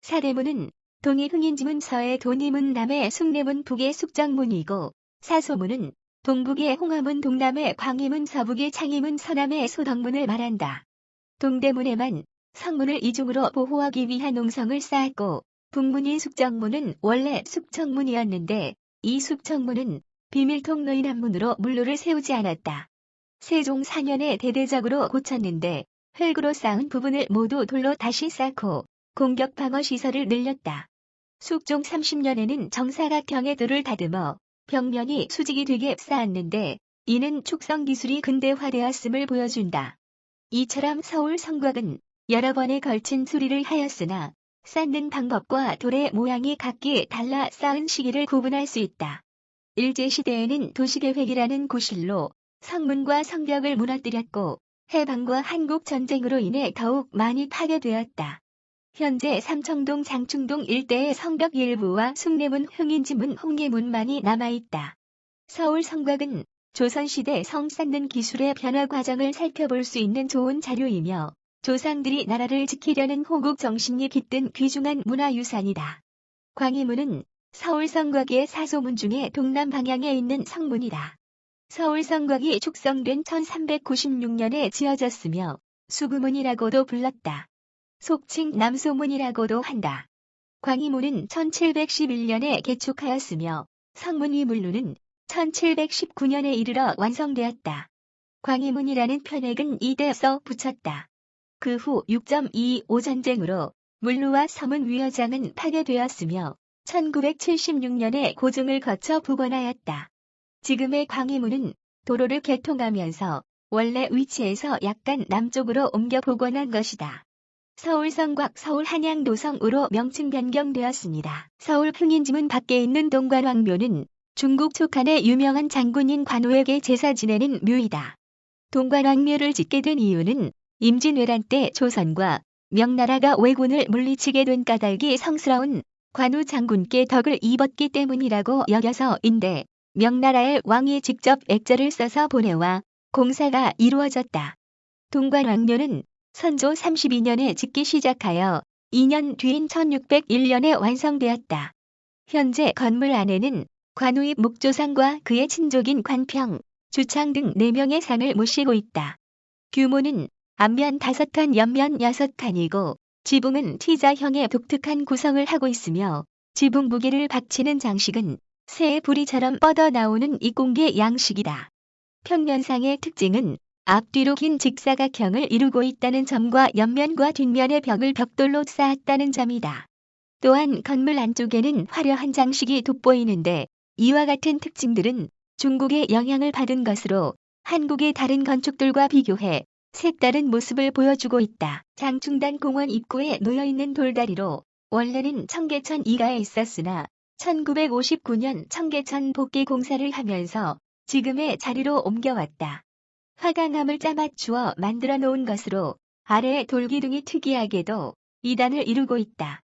사대문은 동이 흥인지문 서의 도니문 남의 숭례문 북의 숙정문이고, 사소문은 동북의 홍화문 동남의 광희문 서북의 창희문 서남의 소덕문을 말한다. 동대문에만 성문을 이중으로 보호하기 위한 농성을 쌓았고, 북문인 숙정문은 원래 숙청문이었는데 이 숙청문은 비밀통로인 남문으로 물로를 세우지 않았다. 세종 4년에 대대적으로 고쳤는데 흙으로 쌓은 부분을 모두 돌로 다시 쌓고 공격 방어 시설을 늘렸다. 숙종 30년에는 정사각형의 돌을 다듬어 벽면이 수직이 되게 쌓았는데 이는 축성 기술이 근대화되었음을 보여준다. 이처럼 서울 성곽은 여러 번에 걸친 수리를 하였으나 쌓는 방법과 돌의 모양이 각기 달라 쌓은 시기를 구분할 수 있다. 일제시대에는 도시계획이라는 구실로 성문과 성벽을 무너뜨렸고 해방과 한국전쟁으로 인해 더욱 많이 파괴되었다. 현재 삼청동 장충동 일대의 성벽 일부와 숭례문 흥인지문 홍계문만이 남아있다. 서울 성곽은 조선시대 성 쌓는 기술의 변화 과정을 살펴볼 수 있는 좋은 자료이며 조상들이 나라를 지키려는 호국 정신이 깃든 귀중한 문화유산이다. 광희문은 서울 성곽의 사소문 중에 동남 방향에 있는 성문이다. 서울 성곽이 축성된 1396년에 지어졌으며 수구문이라고도 불렀다. 속칭 남소문이라고도 한다. 광희문은 1711년에 개축하였으며 성문 위물루는 1719년에 이르러 완성되었다. 광희문이라는 편액은 이대서 붙였다. 그 후 6.25 전쟁으로 물루와 서문 위허장은 파괴되었으며 1976년에 고증을 거쳐 복원하였다. 지금의 광희문은 도로를 개통하면서 원래 위치에서 약간 남쪽으로 옮겨 복원한 것이다. 서울 성곽 서울 한양도성으로 명칭 변경되었습니다. 서울 흥인지문 밖에 있는 동관왕묘는 중국 촉한의 유명한 장군인 관우에게 제사 지내는 묘이다. 동관왕묘를 짓게 된 이유는 임진왜란 때 조선과 명나라가 왜군을 물리치게 된 까닭이 성스러운 관우 장군께 덕을 입었기 때문이라고 여겨서인데 명나라의 왕이 직접 액자를 써서 보내와 공사가 이루어졌다. 동관왕묘는 선조 32년에 짓기 시작하여 2년 뒤인 1601년에 완성되었다. 현재 건물 안에는 관우의 묵조상과 그의 친족인 관평, 주창 등 4명의 상을 모시고 있다. 규모는 앞면 5칸, 옆면 6칸이고 지붕은 T자형의 독특한 구성을 하고 있으며 지붕 무게를 받치는 장식은 새의 부리처럼 뻗어나오는 이공계 양식이다. 평면상의 특징은 앞뒤로 긴 직사각형을 이루고 있다는 점과 옆면과 뒷면의 벽을 벽돌로 쌓았다는 점이다. 또한 건물 안쪽에는 화려한 장식이 돋보이는데 이와 같은 특징들은 중국의 영향을 받은 것으로 한국의 다른 건축들과 비교해 색다른 모습을 보여주고 있다. 장충단 공원 입구에 놓여있는 돌다리로 원래는 청계천 이가에 있었으나 1959년 청계천 복귀 공사를 하면서 지금의 자리로 옮겨왔다. 화강암을 짜맞추어 만들어 놓은 것으로 아래의 돌기둥이 특이하게도 2단을 이루고 있다.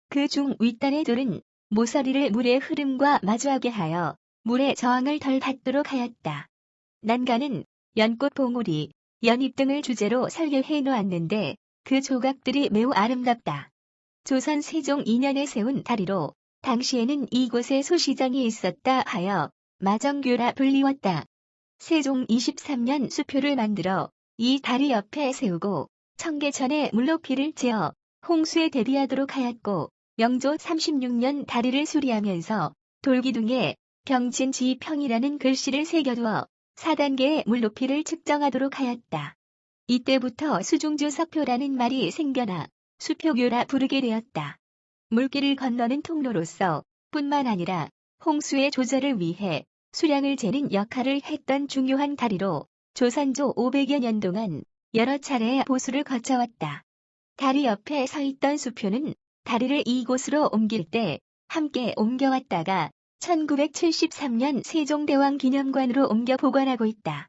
그 중 윗단의 돌은 모서리를 물의 흐름과 마주하게 하여 물의 저항을 덜 받도록 하였다. 난간은 연꽃 봉우리, 연잎 등을 주제로 설계해 놓았는데 그 조각들이 매우 아름답다. 조선 세종 2년에 세운 다리로 당시에는 이곳에 소시장이 있었다 하여 마정교라 불리웠다. 세종 23년 수표를 만들어 이 다리 옆에 세우고 청계천에 물높이를 재어 홍수에 대비하도록 하였고 명조 36년 다리를 수리하면서 돌기둥에 병진지평이라는 글씨를 새겨두어 4단계의 물높이를 측정하도록 하였다. 이때부터 수중주석표라는 말이 생겨나 수표교라 부르게 되었다. 물길을 건너는 통로로서 뿐만 아니라 홍수의 조절을 위해 수량을 재는 역할을 했던 중요한 다리로 조선조 500여 년 동안 여러 차례 보수를 거쳐왔다. 다리 옆에 서 있던 수표는 다리를 이곳으로 옮길 때 함께 옮겨왔다가 1973년 세종대왕 기념관으로 옮겨 보관하고 있다.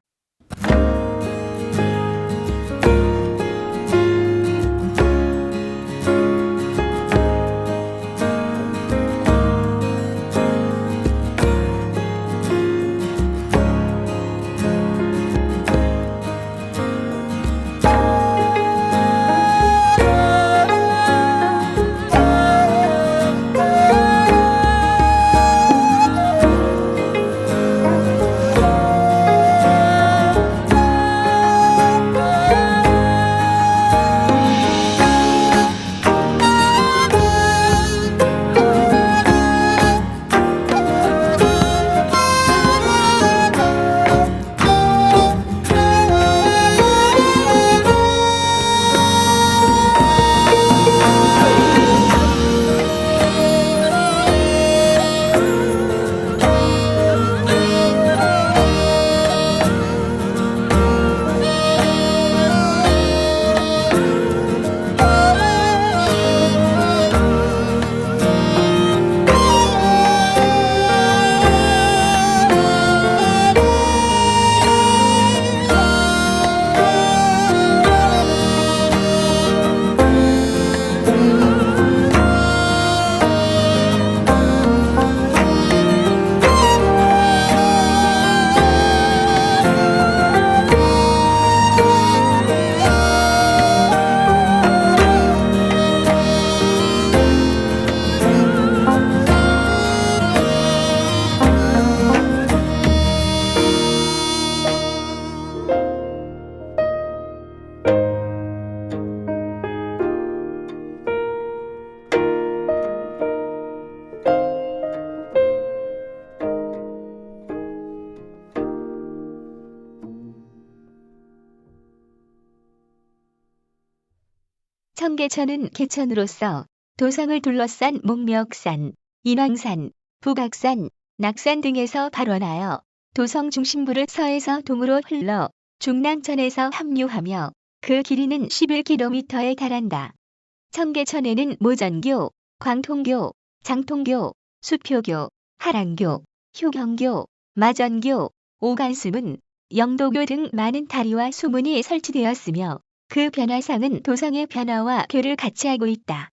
청계천은 개천으로서 도성을 둘러싼 목멱산, 인왕산, 북악산, 낙산 등에서 발원하여 도성 중심부를 서에서 동으로 흘러 중랑천에서 합류하며 그 길이는 11km에 달한다. 청계천에는 모전교, 광통교, 장통교, 수표교, 하랑교, 효경교, 마전교, 오간수문, 영도교 등 많은 다리와 수문이 설치되었으며 그 변화상은 도성의 변화와 교를 같이 하고 있다.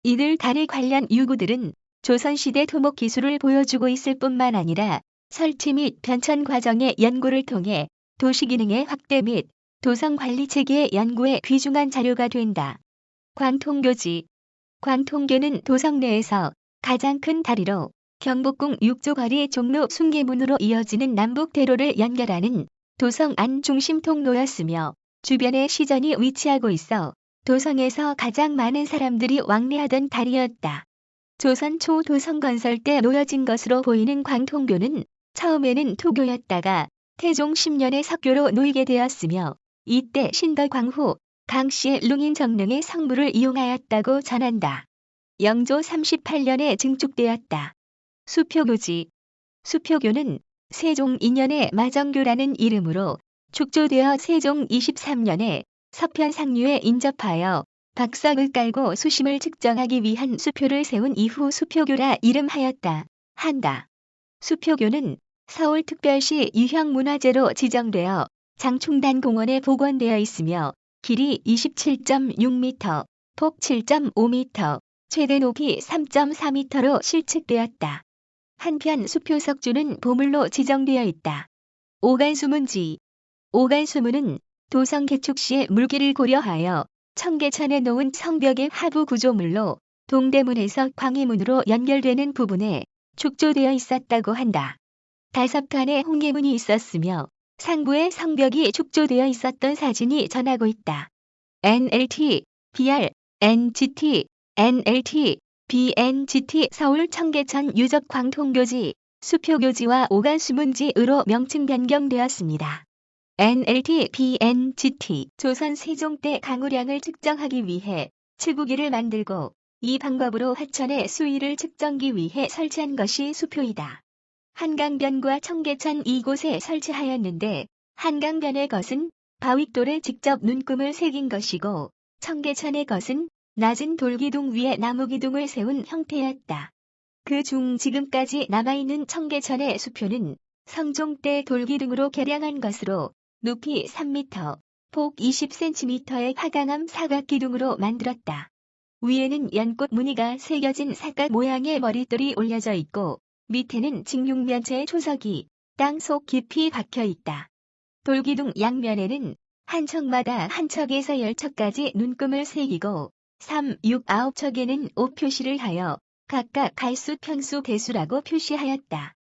이들 다리 관련 유구들은 조선시대 토목 기술을 보여주고 있을 뿐만 아니라 설치 및 변천 과정의 연구를 통해 도시 기능의 확대 및 도성 관리 체계의 연구에 귀중한 자료가 된다. 광통교지. 광통교는 도성 내에서 가장 큰 다리로 경복궁 6조 거리 종로 숭계문으로 이어지는 남북대로를 연결하는 도성 안 중심 통로였으며 주변에 시전이 위치하고 있어 도성에서 가장 많은 사람들이 왕래하던 다리였다. 조선 초 도성 건설 때 놓여진 것으로 보이는 광통교는 처음에는 토교였다가 태종 10년에 석교로 놓이게 되었으며 이때 신덕광 후 강씨의 룽인정릉의 성물을 이용하였다고 전한다. 영조 38년에 증축되었다. 수표교지. 수표교는 세종 2년에 마정교라는 이름으로 축조되어 세종 23년에 서편 상류에 인접하여 박석을 깔고 수심을 측정하기 위한 수표를 세운 이후 수표교라 이름하였다. 한다. 수표교는 서울특별시 유형문화재로 지정되어 장충단 공원에 복원되어 있으며 길이 27.6m, 폭 7.5m, 최대 높이 3.4m로 실측되었다. 한편 수표석주는 보물로 지정되어 있다. 오간수문지. 오간수문은 도성 개축 시의 물기를 고려하여 청계천에 놓은 성벽의 하부 구조물로 동대문에서 광희문으로 연결되는 부분에 축조되어 있었다고 한다. 5칸의 홍계문이 있었으며 상부에 성벽이 축조되어 있었던 사진이 전하고 있다. NLT, BR, NGT, NLT, BNGT 서울 청계천 유적 광통교지, 수표교지와 오간수문지으로 명칭 변경되었습니다. NLT, BNGT 조선 세종 때 강우량을 측정하기 위해 칠구기를 만들고 이 방법으로 하천의 수위를 측정기 위해 설치한 것이 수표이다. 한강변과 청계천 이곳에 설치하였는데 한강변의 것은 바윗돌에 직접 눈금을 새긴 것이고 청계천의 것은 낮은 돌기둥 위에 나무기둥을 세운 형태였다. 그 중 지금까지 남아있는 청계천의 수표는 성종 때 돌기둥으로 개량한 것으로 높이 3m, 폭 20cm의 화강암 사각기둥으로 만들었다. 위에는 연꽃 무늬가 새겨진 사각 모양의 머릿돌이 올려져 있고 밑에는 직육면체의 초석이 땅속 깊이 박혀 있다. 돌기둥 양면에는 한 척마다 한 척에서 10척까지 눈금을 새기고 3, 6, 9척에는 5표시를 하여 각각 갈수, 평수, 개수라고 표시하였다.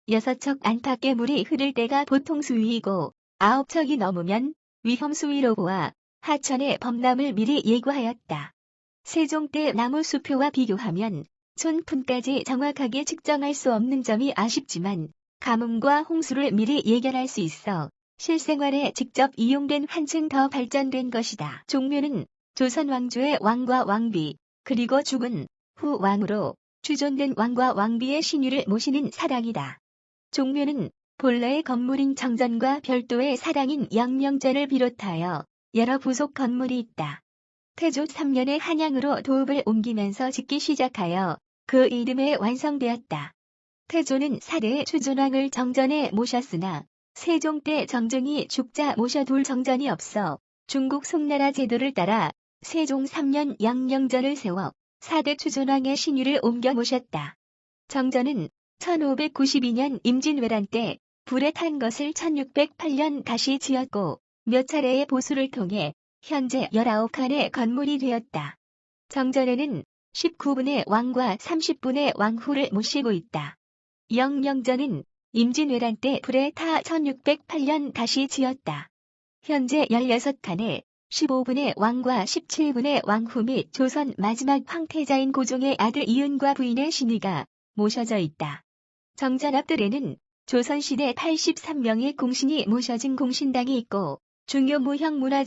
6척 안팎의 물이 흐를 때가 보통 수위이고 9척이 넘으면 위험 수위로 보아 하천의 범람을 미리 예고하였다. 세종 때 나무 수표와 비교하면 촌푼까지 정확하게 측정할 수 없는 점이 아쉽지만 가뭄과 홍수를 미리 예견할 수 있어 실생활에 직접 이용된 한층 더 발전된 것이다. 종묘는 조선 왕조의 왕과 왕비 그리고 죽은 후 왕으로 추존된 왕과 왕비의 신유를 모시는 사당이다. 종묘는 본래의 건물인 정전과 별도의 사당인 영명전을 비롯하여 여러 부속 건물이 있다. 태조 3년에 한양으로 도읍을 옮기면서 짓기 시작하여 그 이름에 완성되었다. 태조는 4대 추존왕을 정전에 모셨으나 세종 때 정정이 죽자 모셔둘 정전이 없어 중국 송나라 제도를 따라 세종 3년 영명전을 세워 4대 추존왕의 신유를 옮겨 모셨다. 정전은 1592년 임진왜란 때 불에 탄 것을 1608년 다시 지었고 몇 차례의 보수를 통해 현재 19칸의 건물이 되었다. 정전에는 19분의 왕과 30분의 왕후를 모시고 있다. 영명전은 임진왜란 때 불에 타 1608년 다시 지었다. 현재 16칸에 15분의 왕과 17분의 왕후 및 조선 마지막 황태자인 고종의 아들 이은과 부인의 신의가 모셔져 있다. 정전 앞뜰에는 조선시대 83명의 공신이 모셔진 공신당이 있고 중요 무형 문화재